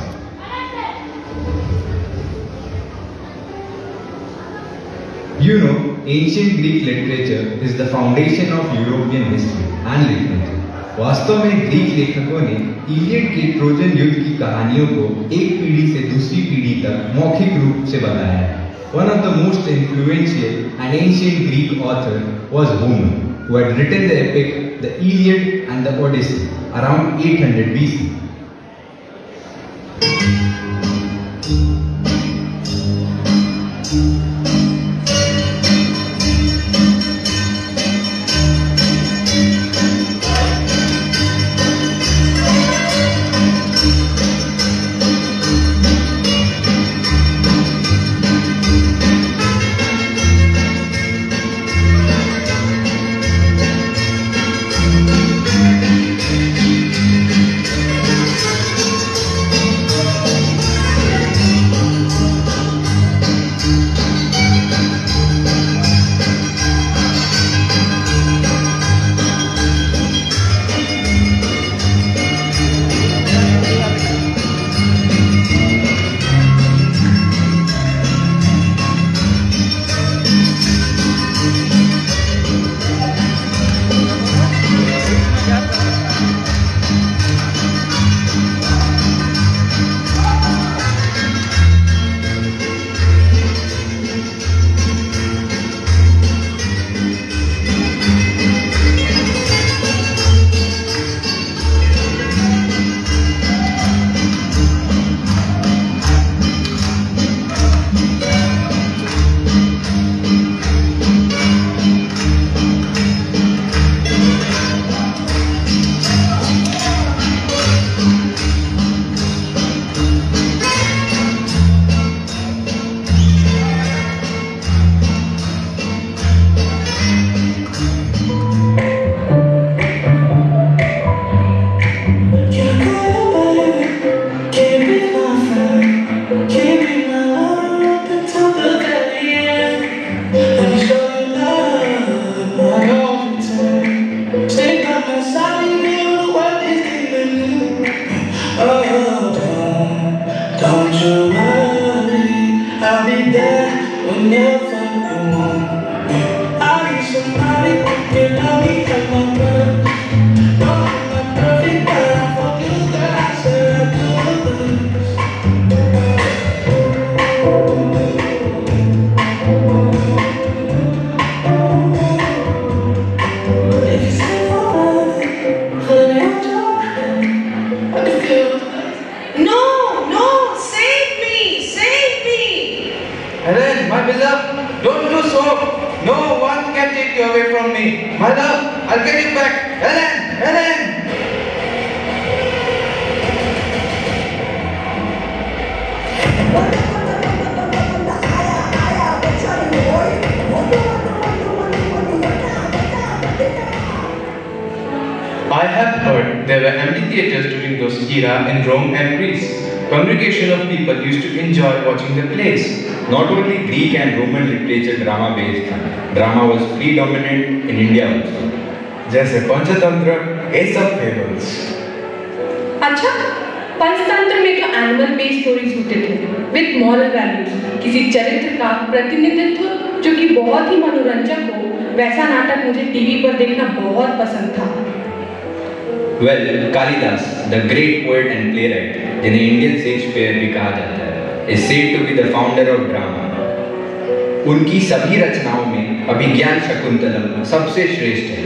You know, ancient Greek literature is the foundation of European history and literature. वास्तव में Greek लेखकों ने Iliad के Trojan युद्ध की कहानियों को एक पीढ़ी से दूसरी पीढ़ी तक मौखिक रूप से बताया है। One of the most influential and ancient Greek author was Homer, who had written the epic The Iliad and the Odyssey around 800 BC. I'll be there whenever you want. I need somebody who can love me at my best. Not my perfect, but I for you that I said I do the best. If you say forever, honey, I'm joking. I can feel it. No, no, save me, save me. Helen, my beloved, don't do so. No one can take you away from me. My love, I'll get you back. Helen, Helen. I have heard there were amphitheaters during those era in Rome and Greece. Congregation of people used to enjoy watching the plays. Not only Greek and Roman literature drama based, drama was predominant in India also. जैसे Panchatantra, एसप fables. अच्छा, पंचतंत्र में तो animal based stories होते थे with moral values, किसी चरित्र का प्रतिनिधित्व जो कि बहुत ही मनोरंजक हो। वैसा नाटक मुझे टीवी पर देखना बहुत पसंद था। Well, Kalidas, the great poet and playwright, जिन्हें इंडियन शेक्सपियर भी कहा जाता है, is said to be the founder of drama. उनकी सभी रचनाओं में अभिज्ञान शकुंतलम सबसे श्रेष्ठ है।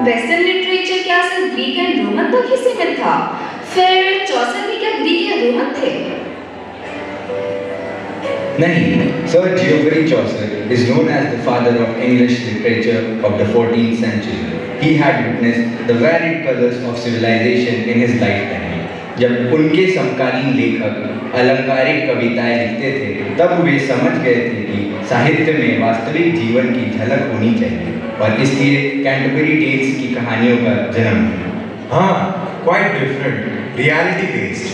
वेस्टर्न लिटरेचर क्या सिर्फ ग्रीक एंड रोमन तक ही सीमित था? फिर चौसर भी क्या ग्रीक या रोमन थे? नहीं, Sir Geoffrey Chaucer is known as the father of English literature of the 14th century. He had witnessed the varied colors of civilization in his lifetime. जब उनके समकालीन लेखक अलंकारिक कविताएं लिखते थे, तब वे समझ गए थे कि साहित्य में वास्तविक जीवन की झलक होनी चाहिए, और इसलिए कैंटरबरी टेल्स की कहानियों का जन्म हुआ। हाँ, quite different, reality based.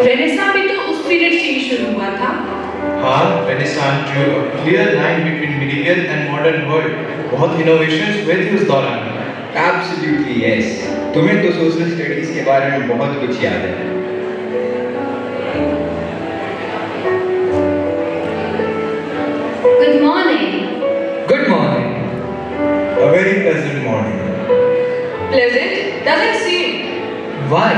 Renaissance भी तो उस पीरियड से ही शुरू हुआ था। हाँ, Renaissance drew a clear line between medieval and modern world. बहुत innovations हुए थे उस दौरान। Absolutely yes. तुम्हें तो सोशल स्टडीज के बारे में बहुत कुछ याद है। Good morning. Good morning. A very pleasant morning. Pleasant? Doesn't seem. Why?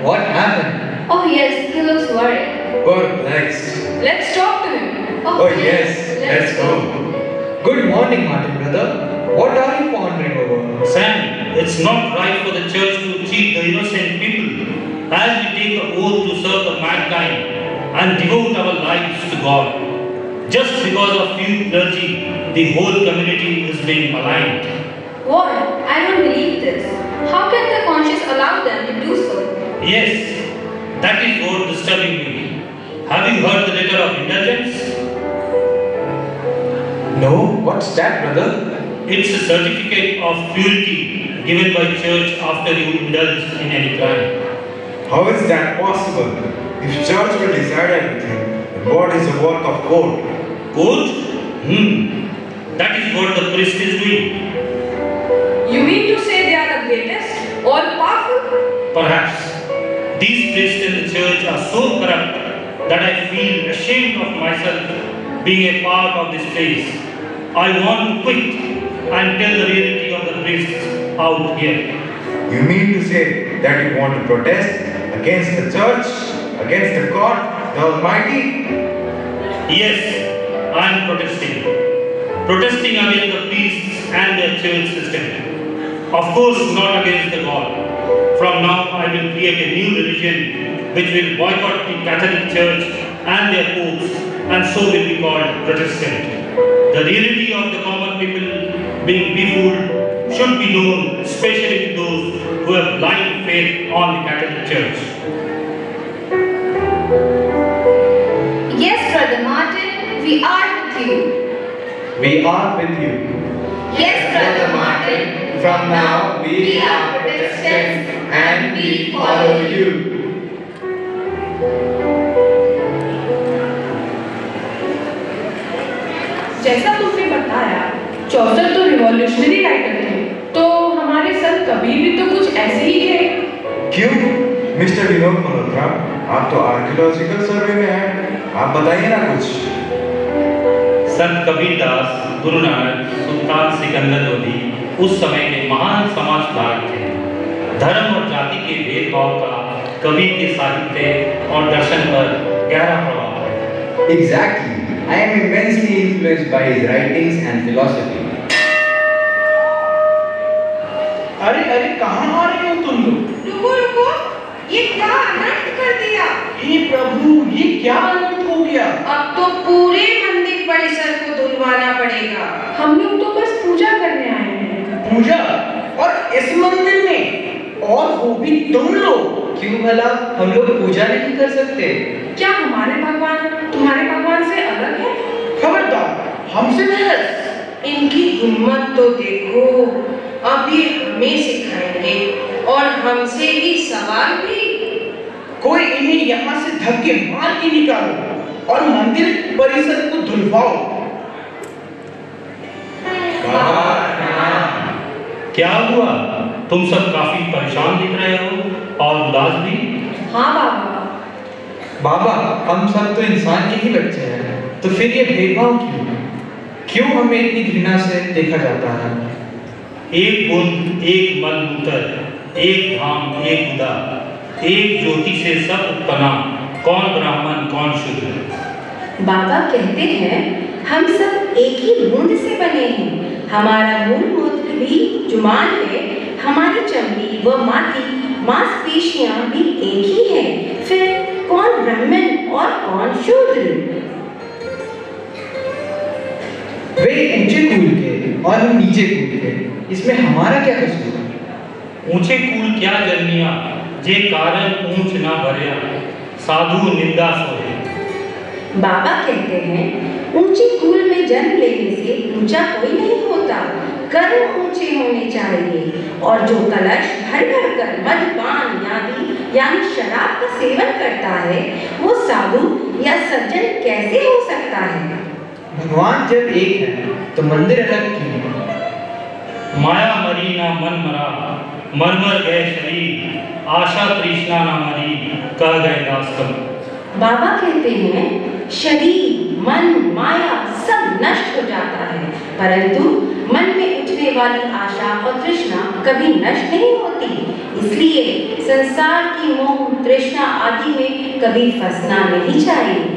What happened? Oh yes, he looks worried. Perplexed. Let's talk to him. Oh yes, let's go. Good morning, Martin brother. What are you pondering over? Sam, it's not right for the church to cheat the innocent people as we take the oath to serve the mankind and devote our lives to God. Just because of few clergy, the whole community is being maligned. What? I don't believe this. How can the conscience allow them to do so? Yes, that is what disturbing me. Have you heard the letter of indulgence? No, what's that, brother? It's a certificate of purity given by church after you indulge in any crime. How is that possible? If church will decide everything, then what is the work of court? Court? That is what the priest is doing. You mean to say they are the greatest, all powerful? Perhaps. These priests in the church are so corrupt that I feel ashamed of myself being a part of this place. I want to quit and tell the reality of the priests out here. You mean to say that you want to protest against the church, against the God, the Almighty? Yes, I am protesting. Protesting against the priests and their church system. Of course, not against the God. From now, I will create a new religion which will boycott the Catholic Church and their popes, and so will be called Protestant. The reality of the common people being befooled should be known, especially to those who have blind faith on the Catholic Church. Yes, Brother Martin, we are with you. We are with you. Yes, Brother Martin, From now we are Protestants and we follow you. जैसा तुमने बताया, चौसर तो revolutionary writer थे, तो हमारे संत कबीर भी तो कुछ ऐसे ही थे। क्यों? मिस्टर विनोद मल्होत्रा, आप तो आर्कियोलॉजिकल सर्वे में हैं, आप बताइए ना कुछ। संत कबीर दास, गुरु नानक, सुल्तान सिकंदर लोधी उस समय के महान समाज सुधारक थे। धर्म और जाति के भेदभाव का कबीर के साहित्य और दर्शन पर गहरा प्रभाव है। Exactly. I am immensely influenced by his writings and philosophy. अरे अरे कहाँ आ रहे हो तुम लोग? रुको रुको, ये क्या अनर्थ कर दिया? हे प्रभु, ये क्या अनर्थ हो गया? अब तो पूरे मंदिर परिसर को धुलवाना पड़ेगा। हम लोग तो बस पूजा करने आए हैं। पूजा? और इस मंदिर में? और वो भी तुम लोग? क्यों भला हम लोग पूजा नहीं कर सकते? क्या हमारे भगवान तुम्हारे भगवान से अलग है? खबरदार, हमसे बहस। इनकी हिम्मत तो देखो, अब ये हमें सिखाएंगे और हमसे ही सवाल भी। कोई इन्हें यहाँ से धक्के मार के निकालो और मंदिर परिसर को धुलवाओ। क्या हुआ? तुम सब काफी परेशान दिख रहे हो और उदास भी। हाँ बाबा। बाबा, हम सब तो इंसान के ही बच्चे हैं, तो फिर ये भेदभाव क्यों? क्यों हमें इतनी घृणा से देखा जाता है? एक बुंद, एक मल मूत्र, एक धाम, एक उदा, एक ज्योति से सब उत्पन्ना, कौन ब्राह्मण कौन शूद्र। बाबा कहते हैं हम सब एक ही बूंद से बने हैं। हमारा मूल मूत्र भी जुमान है, हमारी चमड़ी व मांसपेशियां भी एक ही है। फिर कौन ब्राह्मण और कौन शूद्र? वे ऊंचे कुल के और हम नीचे कुल के, इसमें हमारा क्या कसूर? ऊंचे कुल क्या जन्मिया, जे कारण ऊंच ना भरिया, साधु निंदा सोए। बाबा कहते हैं ऊंचे कुल में जन्म लेने से ऊंचा कोई नहीं होता, कर्म ऊंचे होने चाहिए। और जो कलश भर भर कर मदपान आदि यानी शराब का सेवन करता है, वो साधु या सज्जन कैसे हो सकता है? भगवान जब एक है तो मंदिर अलग क्यों? माया मरी ना मन मरा, मर मर गए शरीर, आशा तृष्णा ना मरी, कह गए दास्तन। बाबा कहते हैं शरीर, मन, माया सब नष्ट हो जाता है, परंतु मन में उठने वाली आशा और तृष्णा कभी नष्ट नहीं होती। इसलिए संसार की मोह, तृष्णा आदि में कभी फंसना नहीं चाहिए।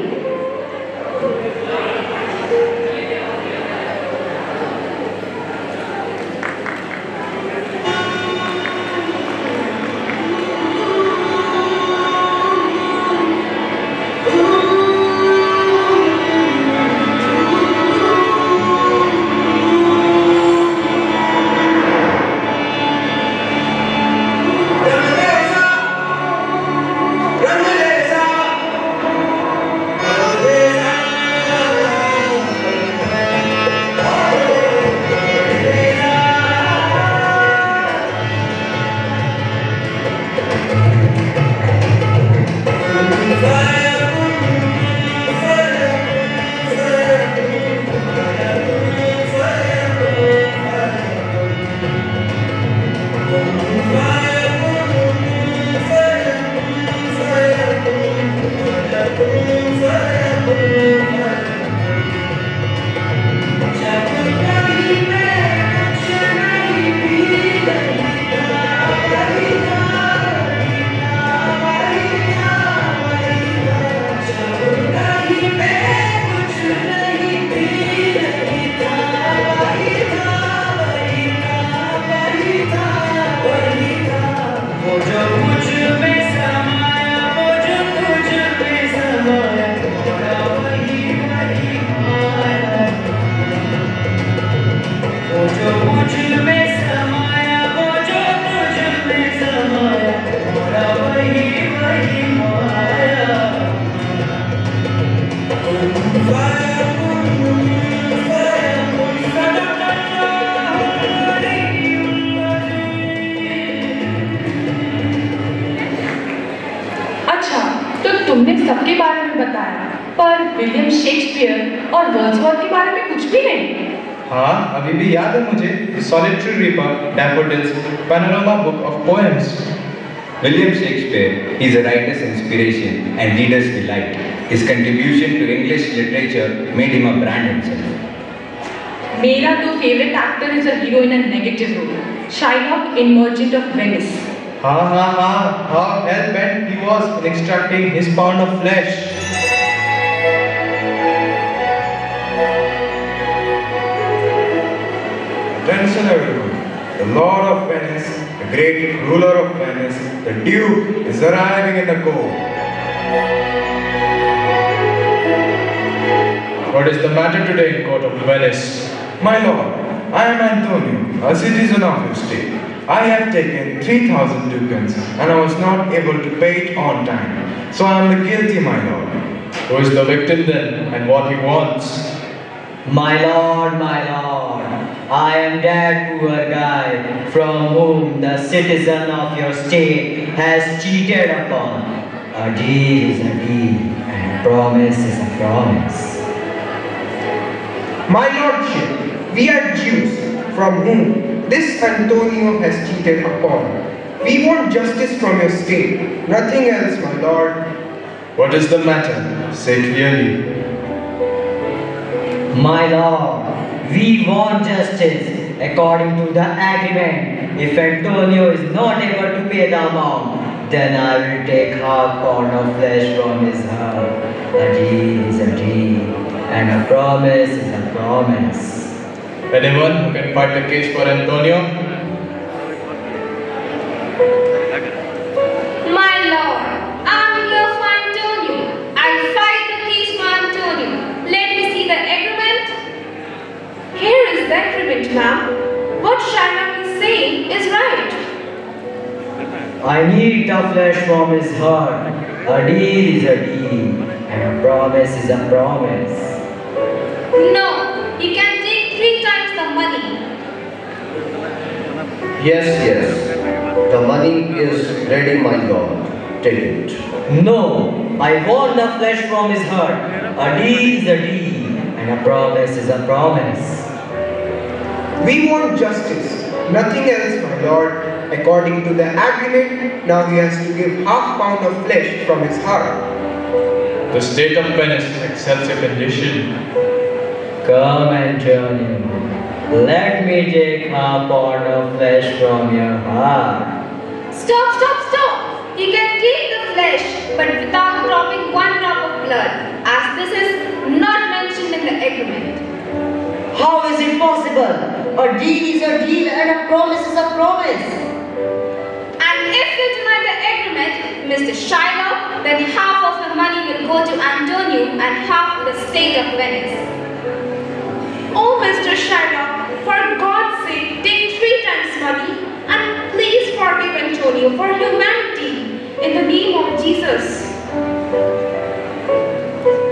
तुमने सबके बारे में बताया, पर विलियम शेक्सपियर और वर्ड्सवर्थ के बारे में कुछ भी नहीं। हाँ, अभी भी याद है मुझे solitary reaper, daffodils, panorama book of poems. William Shakespeare is a writer's inspiration and reader's delight. His contribution to English literature made him a brand himself. मेरा तो favourite actor is a hero in a negative role, Shylock in Merchant of Venice. हाँ, how hell-bent he was in extracting his pound of flesh. Attention everyone, the Lord of Venice, the great ruler of Venice, the Duke is arriving in the court. What is the matter today in court of Venice? My lord, I am Antonio, a citizen of your state. I have taken 3,000 ducats and I was not able to pay it on time. So I am the guilty, my lord. Who is the victim then and what he wants? My lord, I am that poor guy from whom the citizen of your state has cheated upon. A deal is a deal and a promise is a promise. My lordship, we are Jews from whom this Antonio has cheated upon. We want justice from your state, nothing else, my lord. What is the matter? Say clearly. My lord, we want justice according to the agreement. If Antonio is not able to pay the amount, then I will take half pound of flesh from his heart. A deal is a deal, and a promise is a promise. Anyone who can fight the case for Antonio? My lord, I am here for Antonio. I'll fight the case for Antonio. Let me see the agreement. Here is the agreement, ma'am. What Shylock is saying is right. I need the flesh from his heart. A deal is a deal, and a promise is a promise. No, you can take 3 times the money. Yes. The money is ready, my lord. Take it. No, I want the flesh from his heart. A deal is a deal, and a promise is a promise. We want justice, nothing else, my lord. According to the agreement, now he has to give half pound of flesh from his heart. The state of penance accepts your condition. Come, Antonio. Let me take half pound of flesh from your heart. Stop, stop, stop! You can keep the flesh, but without dropping one drop of blood, as this is not mentioned in the agreement. How is it possible? A deal is a deal and a promise is a promise. And if you deny the agreement, Mr. Shiloh, then half of the money will go to Antonio and half to the state of Venice. Oh, Mr. Shiloh, for God's sake, take 3 times money and please forgive Antonio for humanity in the name of Jesus.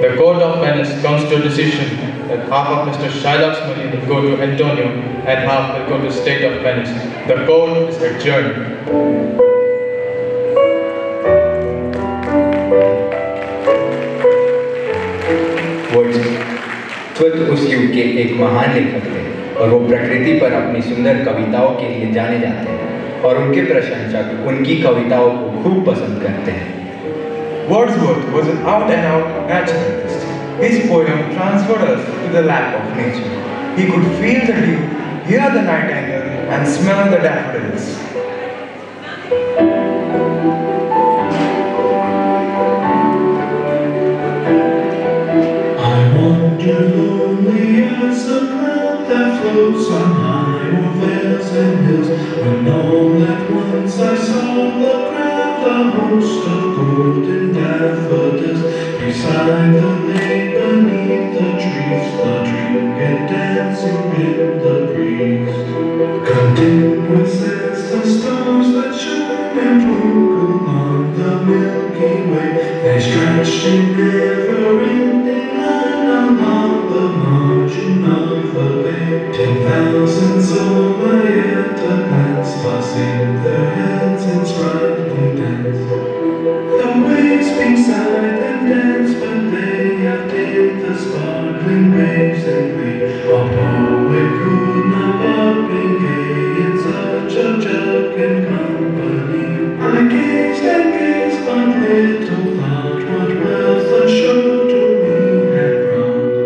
The court of penance comes to a decision that half of Mr. Shylock's money will go to Antonio and half will go to the state of Venice. The court is adjourned. Wordsworth उस युग के एक महान लेखक थे और वो प्रकृति पर अपनी सुंदर कविताओं के लिए जाने जाते हैं और उनके प्रशंसक उनकी कविताओं को खूब पसंद करते हैं। Wordsworth was an out-and-out naturalist. His poem transferred us to the lap of nature. He could feel the dew, hear the nightingale, and smell the daffodils. I wander lonely as a cloud that floats on high over vales and hills. When all at once I saw the crowd, a host of golden daffodils. Beside the lake, beneath the trees, the trinket dancing in the breeze. Content with sense the stars that shine and twinkle on the Milky Way. They stretch in never-ending line along the margin of the bay. 10,000 saw my at a glance, tossing their heads in sprightly dance. The waves beside them dance, but they outdid the sparkling waves they made. A poet could not but be gay in such a jocund company. I gazed and gazed, but little thought what wealth the show to me had brought.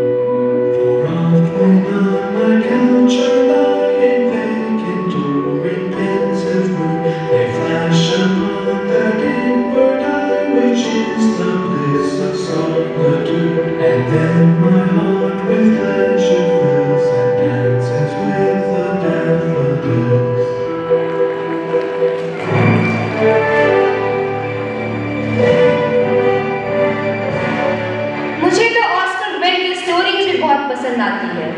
For oft when on my couch I lie in vacant or in pensive mood, they flash upon that inward eye which is the bliss of solitude. And then my heart with pleasure fills and dances with the daffodils. मुझे तो Oscar will की stories भी बहुत पसंद आती है।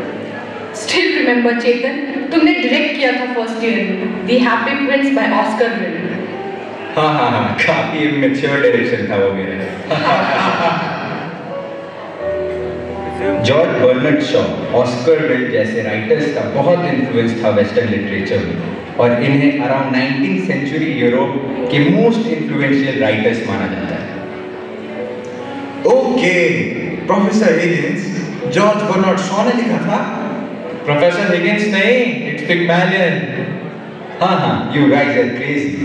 Still remember चेतन, तुमने direct किया था फर्स्ट ईयर में The Happy Prince by Oscar Wilde। हाँ, काफी मैच्योर डायरेक्शन था वो मेरा। George Bernard Shaw, Oscar Wilde जैसे राइटर्स का बहुत इन्फ्लुएंस था वेस्टर्न लिटरेचर में और इन्हें अराउंड 19th सेंचुरी यूरोप के मोस्ट इन्फ्लुएंशियल राइटर्स माना जाता है। Okay, Professor Higgins, George Bernard Shaw ने लिखा था? प्रोफेसर हिगिंस नहीं, इट्स पिग्मैलियन। हाँ, you guys are crazy.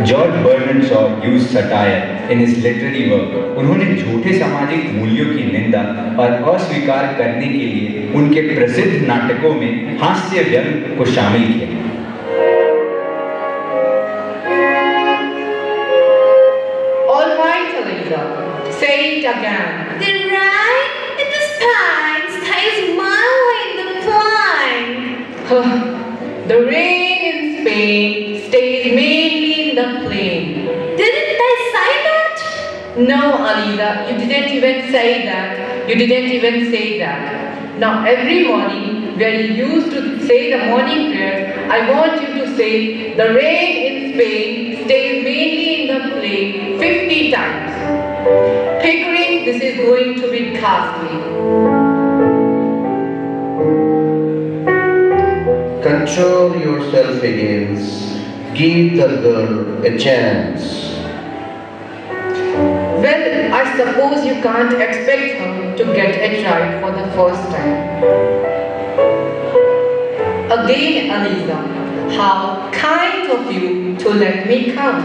George Bernard Shaw used satire in his literary work. उन्होंने झूठे सामाजिक मूल्यों की निंदा और अस्वीकार करने के लिए उनके प्रसिद्ध नाटकों में हास्य व्यंग को शामिल किया। All right, Eliza, say it again. The rain in the sky stays mild in the plain. The rain in Spain stays mainly in the plain. Didn't I say that? No, Aliza, you didn't even say that. You didn't even say that. Now, every morning, where you used to say the morning prayer, I want you to say, the rain in Spain stays mainly in the plain 50 times. Pickering, this is going to be costly. Control yourself, Higgins. Give the girl a chance. Well, I suppose you can't expect her to get it right for the first time. Again, Aliza, how kind of you to let me come.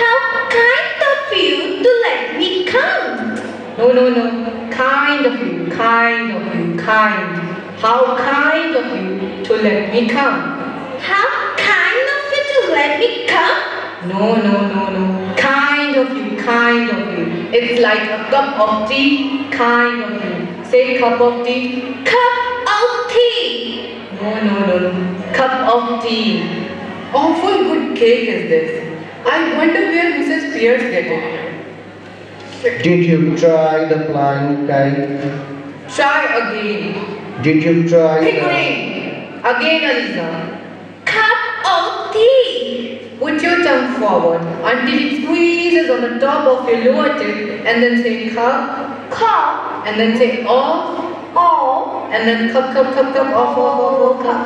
How kind of you to let me come. No. Kind of you, kind. How kind of you to let me come. How kind of you to let me come? No. Kind of you. It's like a cup of tea, kind of you. Say cup of tea. Cup of tea. No. Cup of tea. Awful good cake is this. I wonder where Mrs. Pierce get it. Did you try the flying kite? Try again. Did you try Again, Aliza. Cup of tea. Put your tongue forward until it squeezes on the top of your lower tip and then say cup, cup, and then say off, and then cup, off, cup.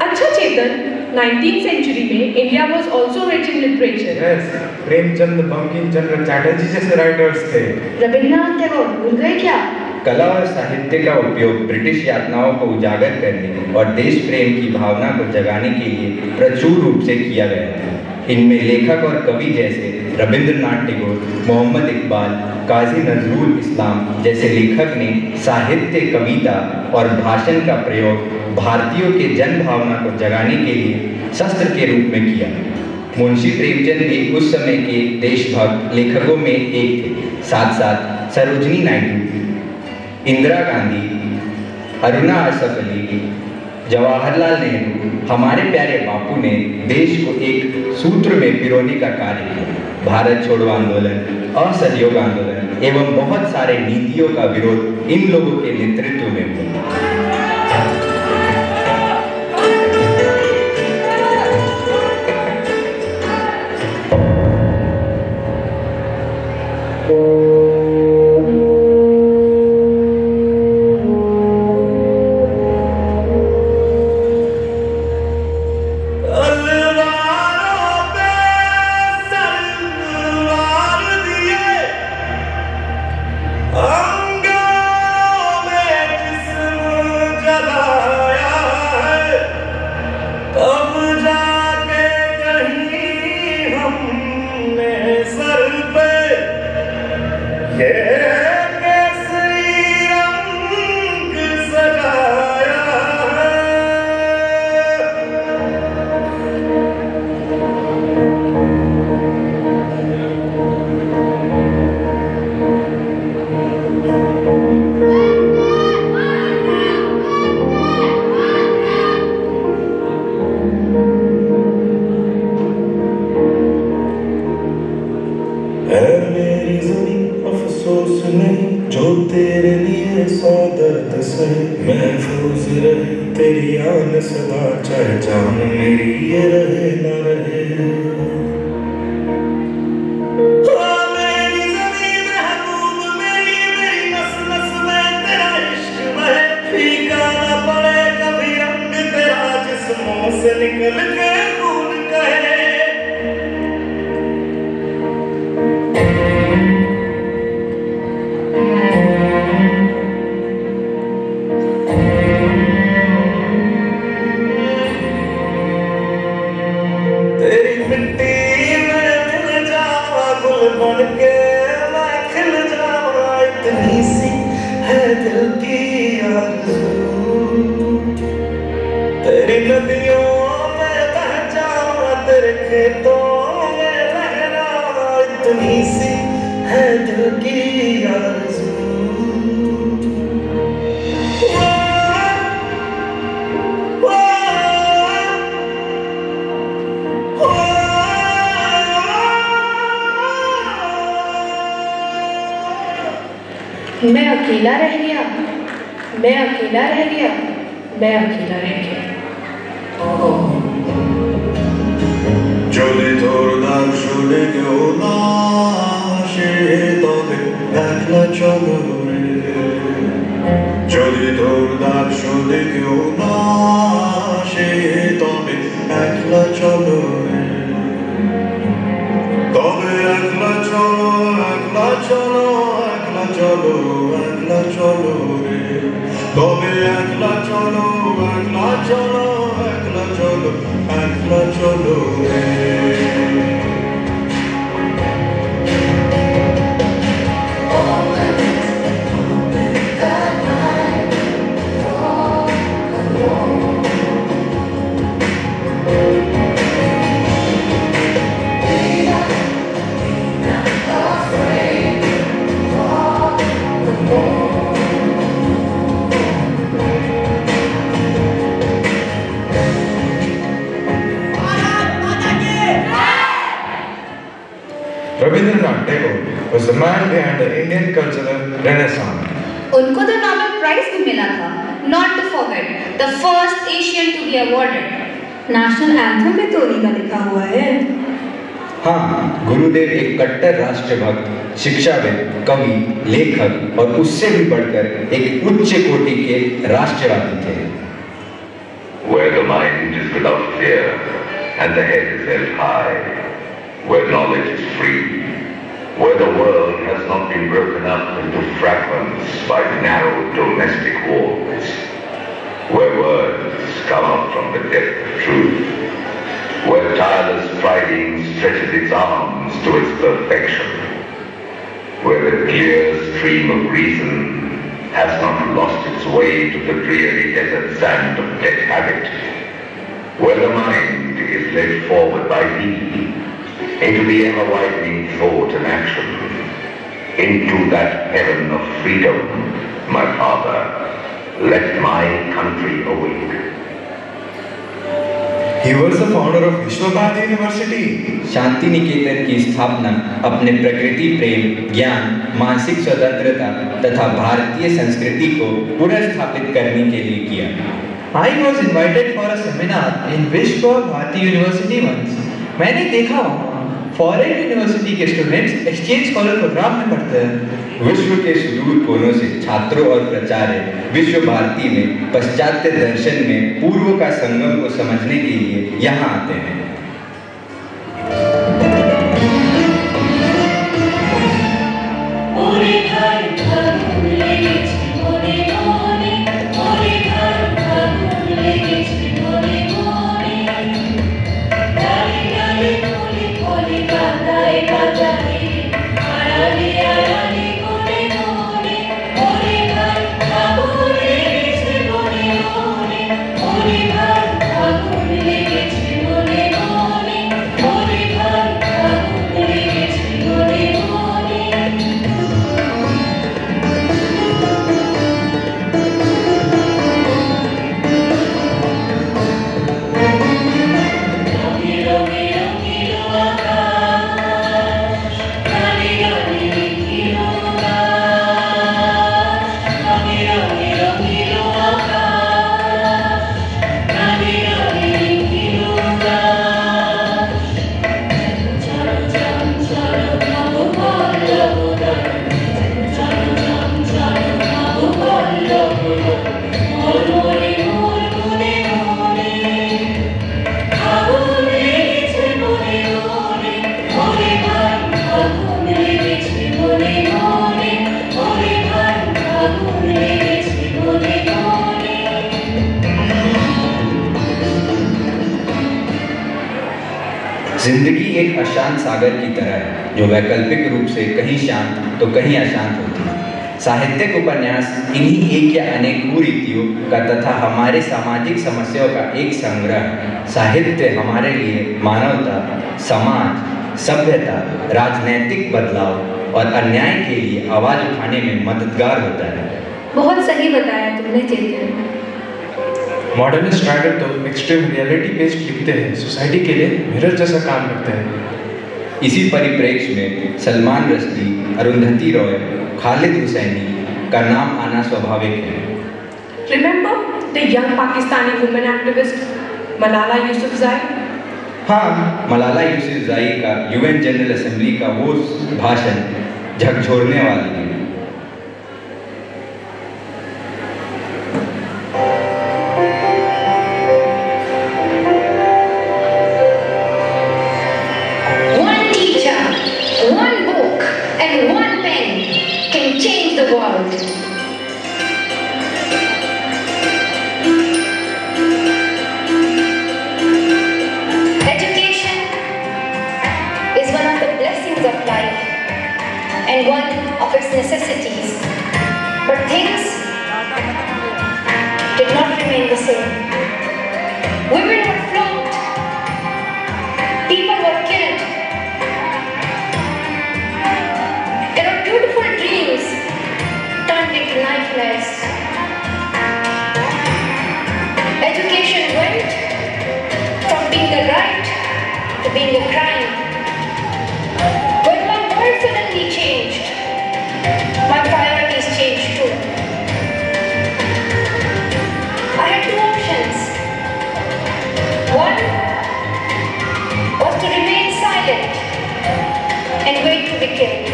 अच्छा Chetan, 19th century में India was also rich in literature. Yes, Premchand, Bankim Chandra Chatterjee जैसे writers थे. रविन्द्रनाथ टैगोर भूल गए क्या? कला और साहित्य का उपयोग ब्रिटिश यातनाओं को उजागर करने और देश प्रेम की भावना को जगाने के लिए प्रचुर रूप से किया गया था। इनमें लेखक और कवि जैसे रविन्द्रनाथ टैगोर, मोहम्मद इकबाल, काजी नजरुल इस्लाम जैसे लेखक ने साहित्य, कविता और भाषण का प्रयोग भारतीयों के जन भावना को जगाने के लिए शस्त्र के रूप में किया। मुंशी प्रेमचंद भी उस समय के देशभक्त लेखकों में एक थे। साथ साथ सरोजिनी नायडू, इंदिरा गांधी, अरुणा असफ अली, जवाहरलाल नेहरू, हमारे प्यारे बापू ने देश को एक सूत्र में पिरोने का कार्य किया। भारत छोड़ो आंदोलन, असहयोग आंदोलन एवं बहुत सारे नीतियों का विरोध इन लोगों के नेतृत्व में हुआ। मैं अकेला रह गया, मैं अकेला रह गया, मैं अकेला रह गया। যদি তোর নাম শুনে কেউ না আসে তবে একলা চলো রে, যদি তোর দাক্ষ দেখেও না সে তবে একলা চলো রে তবে একলা চলো একলা চলো একলা চলো একলা চলো রে তবে একলা চলো একলা চলো একলা চলো একলা চলো রে Rabindranath Tagore was the man behind the Indian cultural renaissance. उनको तो नोबेल प्राइज भी मिला था. Not to forget, the first Asian to be awarded. National anthem में तो उन्हीं का लिखा हुआ है. हाँ, गुरुदेव एक कट्टर राष्ट्रभक्त, शिक्षाविद, कवि, लेखक और उससे भी बढ़कर एक उच्च कोटि के राष्ट्रवादी थे. Where the mind is without fear and the head is held high, where knowledge is free, where the world has not been broken up into fragments by narrow domestic wars, where words come out from the depth of truth, where tireless striving stretches its arms to its perfection, where the clear stream of reason has not lost its way to the dreary desert sand of dead habit, where the mind is led forward by thee into the ever-widening thought and action, into that heaven of freedom, my father, let my country awake. He was the founder of Vishwabharati University. Shanti Niketan की स्थापना अपने प्रकृति प्रेम, ज्ञान, मानसिक स्वतंत्रता तथा भारतीय संस्कृति को पुनर्स्थापित करने के लिए किया. I was invited for a seminar in Vishwabharati University once. मैंने देखा फॉरेन यूनिवर्सिटी के स्टूडेंट्स एक्सचेंज स्कॉलर प्रोग्राम में पढ़ते हैं. विश्व के सुदूर कोनों से छात्रों और प्राचार्य विश्व भारती में पाश्चात्य दर्शन में पूर्व का संगम को समझने के लिए यहाँ आते हैं. जिंदगी एक अशांत सागर की तरह है जो वैकल्पिक रूप से कहीं शांत तो कहीं अशांत होती है. साहित्यिक उपन्यास इन्हीं एक या अनेक कुरीतियों का तथा हमारे सामाजिक समस्याओं का एक संग्रह. साहित्य हमारे लिए मानवता, समाज, सभ्यता, राजनैतिक बदलाव और अन्याय के लिए आवाज उठाने में मददगार होता है. बहुत सही बताया तुमने चेतन. मॉडर्निस्ट राइटर तो एक्सट्रीम रियलिटी बेस्ड लिखते हैं, सोसाइटी के लिए मिरर जैसा काम करते हैं. इसी परिप्रेक्ष्य में सलमान रश्दी, अरुंधति रॉय, खालिद हुसैनी का नाम आना स्वाभाविक है. Remember the young Pakistani women activist Malala Yousafzai? हाँ, मलाला यूसुफज़ई का यूएन जनरल असेंबली का वो भाषण झकझोरने वाली है. committing a crime. When my world suddenly changed, my priorities changed too. I had two options. One was to remain silent and wait to be killed.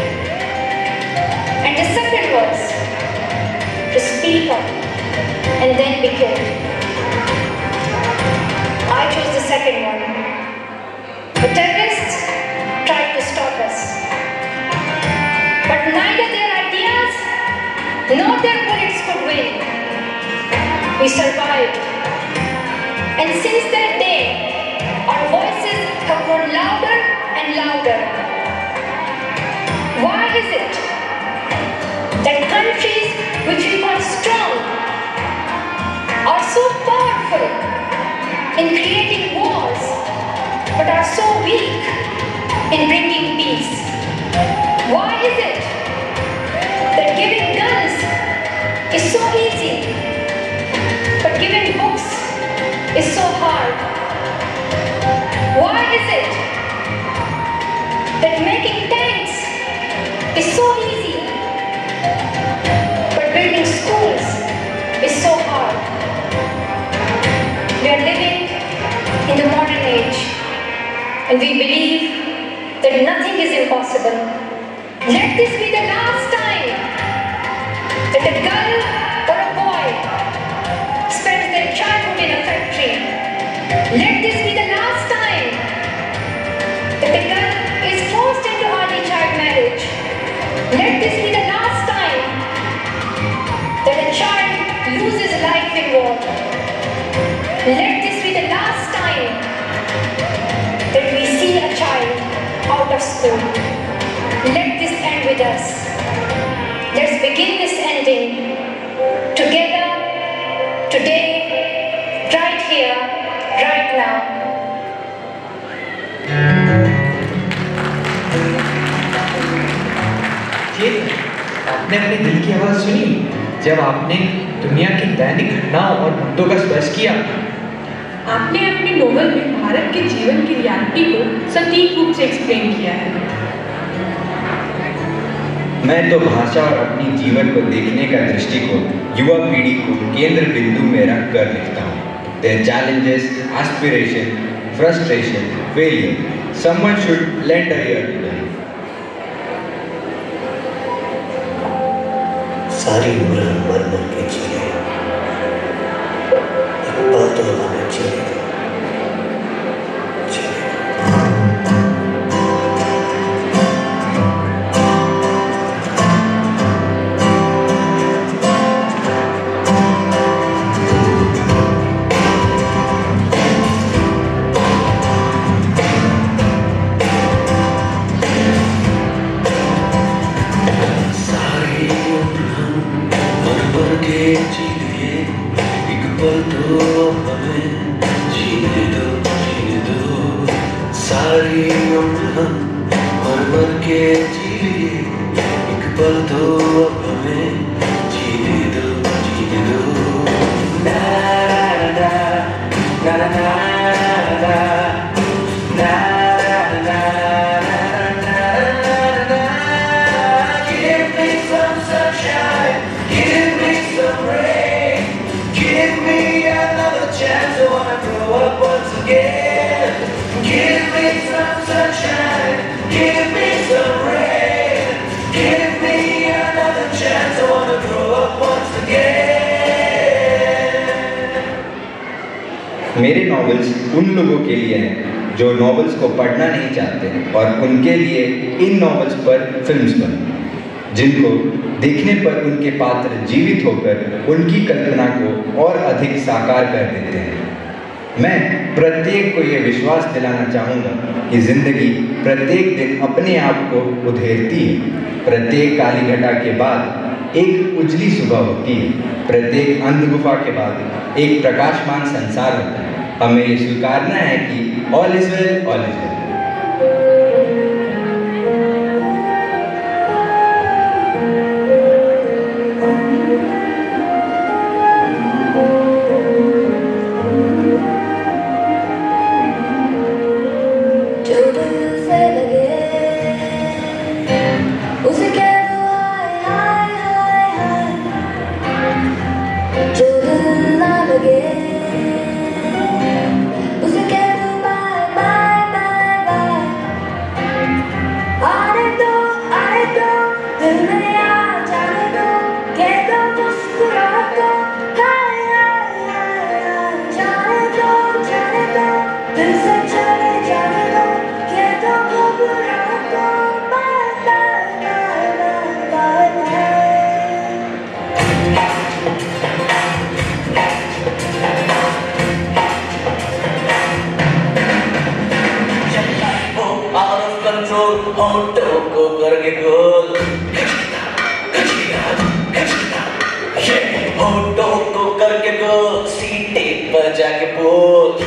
And the second was to speak up and then be killed. I chose the second one. The terrorists tried to stop us. But neither their ideas nor their bullets could win. We survived. And since that day, our voices have grown louder and louder. Why is it that countries which we call strong are so powerful in creating wars but are so weak in bringing peace? Why is it that giving guns is so easy but giving books is so hard? Why is it that making tanks is so easy but building schools is so hard? We are living in the modern age and we believe that nothing is impossible. Let this be the last time that a girl or a boy spends their childhood in a factory. Let this be the last time that a girl is forced into early child marriage. Let this be the last time that a child loses life in war. Let this be the last time that we see a child out of school. Let this end with us. Let's begin this ending together, today, right here, right now. आपने अपने दिल की आवाज सुनी जब आपने दुनिया की दैनिक घटनाओं और मुद्दों का स्पर्श किया। आपने अपने नोवेल में भारत के जीवन की रियलिटी को सटीक रूप से एक्सप्लेन किया है। मैं तो भाषा और अपनी जीवन को देखने का दृष्टिकोण युवा पीढ़ी को केंद्र बिंदु में रख कर लिखता हूँ। Their challenges, aspiration, frustration, failure. Someone should lend a ear to them. सारी उम्र मर मर के जिए, एक पल तो हमें जिए। मेरे नॉवेल्स उन लोगों के लिए हैं जो नॉवेल्स को पढ़ना नहीं चाहते और उनके लिए इन नॉवेल्स पर फिल्म्स बने, जिनको देखने पर उनके पात्र जीवित होकर उनकी कल्पना को और अधिक साकार कर देते हैं। मैं प्रत्येक को ये विश्वास दिलाना चाहूँगा कि जिंदगी प्रत्येक दिन अपने आप को उधेड़ती है। प्रत्येक काली घटा के बाद एक उजली सुबह होती है। प्रत्येक अंधगुफा के बाद एक प्रकाशमान संसार होता है। हमें ये स्वीकारना है कि all is well, all is well. जो दिल ना लगे उसे कह दो बाय बाय बाय बाय आने दो दिल में आ जाने दो कह दो मुस्कुरा दो हाय हाय हाय हाय जाने दो दिल से चले जाने दो कह दो घबरा दो bye bye bye bye bye out of control, होठों को करके गोल होठों को करके गोल सीटे पर जाके बोल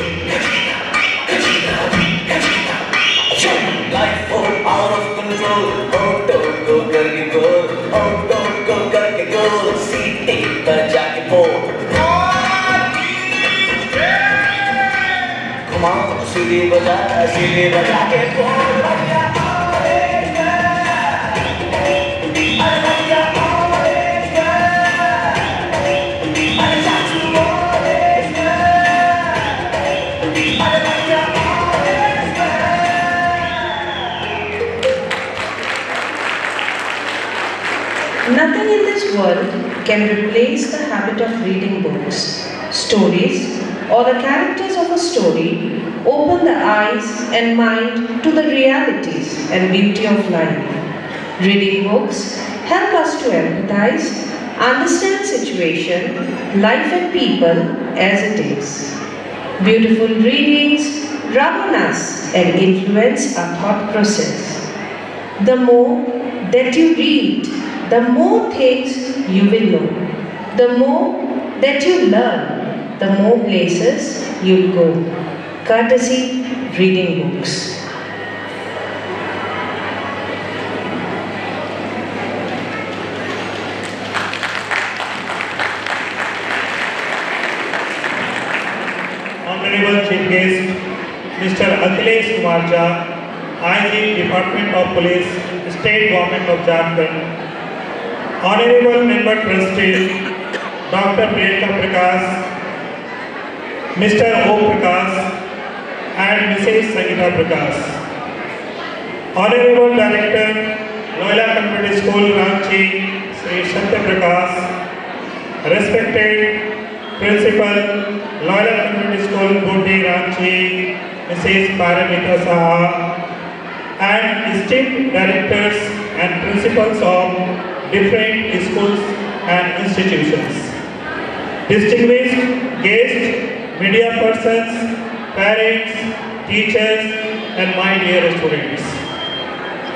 Life out of control, होठों को करके गोल होठों को करके गोल सीटे पर जाके बोल घुमाओ सीढ़ी बजा के बोल भैया Nothing in this world can replace the habit of reading books. Stories, or the characters of a story, open the eyes and mind to the realities and beauty of life. Reading books help us to empathize, understand situation, life and people as it is. Beautiful readings rub on us and influence our thought process. The more that you read, the more things you will know. The more that you learn, the more places you'll go. Courtesy reading books. Honorable Chief Guest, Mr. Akhilesh Kumar Jha, IG Department of Police, State Government of Jharkhand. Honorable Member Trustee, Dr. Priyanka Prakash, Mr. O. Prakash, and Mrs. Sangeeta Prakash. Honorable Director, Loyola Community School, Ranchi, Sri Satya Prakash. Respected Principal, Loyola Community School, Bhundi, Ranchi, Mrs. Paramita Saha, and esteemed directors and principals of different schools and institutions. Distinguished guests, media persons, parents, teachers, and my dear students.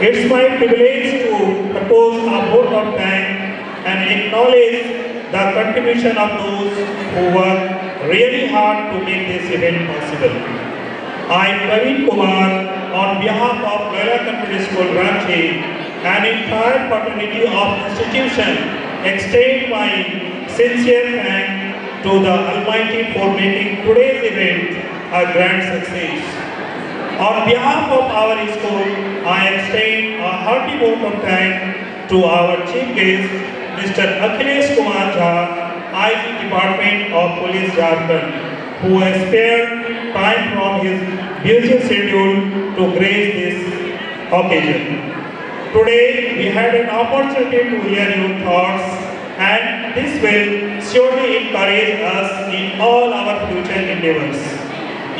It's my privilege to propose a vote of thanks and acknowledge the contribution of those who work really hard to make this event possible. I, Praveen Kumar, on behalf of Loyola Community School, Ranchi, and entire fraternity of institution, extend my sincere thanks to the Almighty for making today's event a grand success. On behalf of our school, I extend a hearty vote of thanks to our chief guest, Mr. Akhilesh Kumar Jha, IG Department of Police Jharkhand, who has spared time from his busy schedule to grace this occasion. Today, we had an opportunity to hear your thoughts, and this will surely encourage us in all our future endeavors.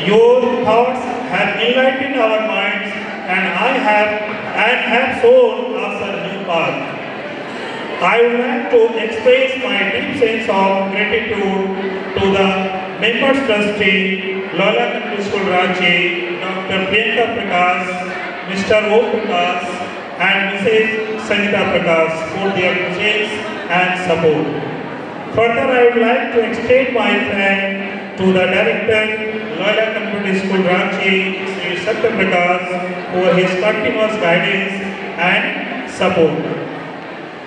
Your thoughts have enlightened our minds, and have shown us a new path. I would like to express my deep sense of gratitude to the members trustee, Loyola Community School, Ranchi, Dr. Priyanka Prakash, Mr. O. Prakash, and Mrs. Sangeeta Prakash for their presence and support. Further, I would like to extend my thanks to the Director, Loyola Community School, Ranchi, Sri Satya Prakash, for his continuous guidance and support.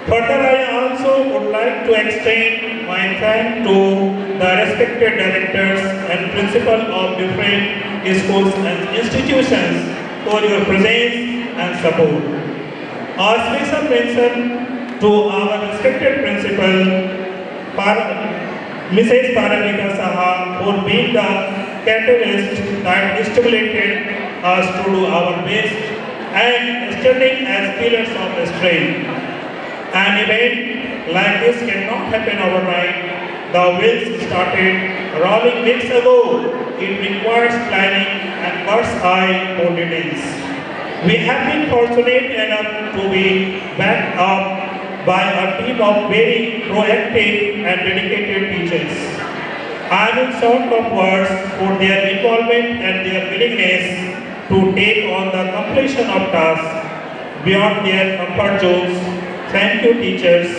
Further, I also would like to extend my thanks to the respected directors and principals of different schools and institutions for your presence and support. A special mention to our respected principal, Mrs. Paramita Saha for being the catalyst that stimulated us to do our best and standing as pillars of strength. An event like this cannot happen overnight. The wheels started rolling weeks ago. It requires planning and bird's eye for details. We have been fortunate enough to be backed up by a team of very proactive and dedicated teachers. I will short of words for their involvement and their willingness to take on the completion of tasks beyond their comfort zones. Thank you, teachers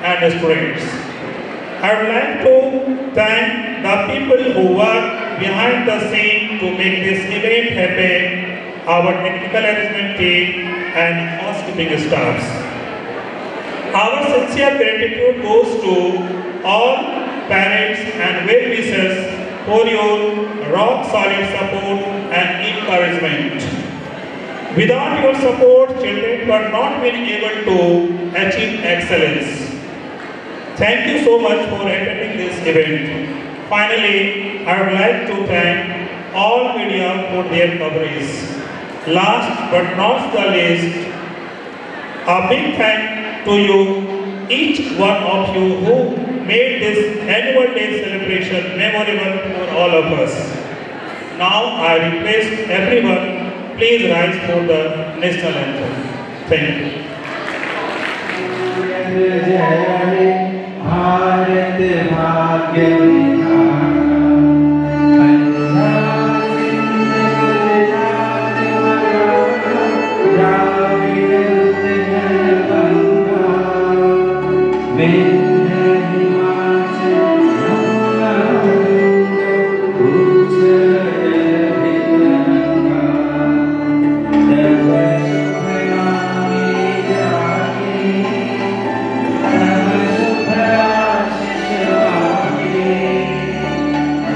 and students. I would like to thank the people who work behind the scene to make this event happen, our technical arrangement team and housekeeping staffs. Our sincere gratitude goes to all parents and well-wishers for your rock-solid support and encouragement. Without your support, children would not be able to achieve excellence. Thank you so much for attending this event. Finally, I would like to thank all media for their coverage. Last but not the least, a big thank to you, each one of you who made this annual day celebration memorable for all of us. Now I request everyone, please rise for the national anthem. Thank you. Bharat भाग्य विधाता पंजाब सिंध गुजरात मराठा द्राविड़ उत्कल गंगा विंध्य हिमाचल यमुना उच्चल भितरंगा तब शुभ नामे जागे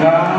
God.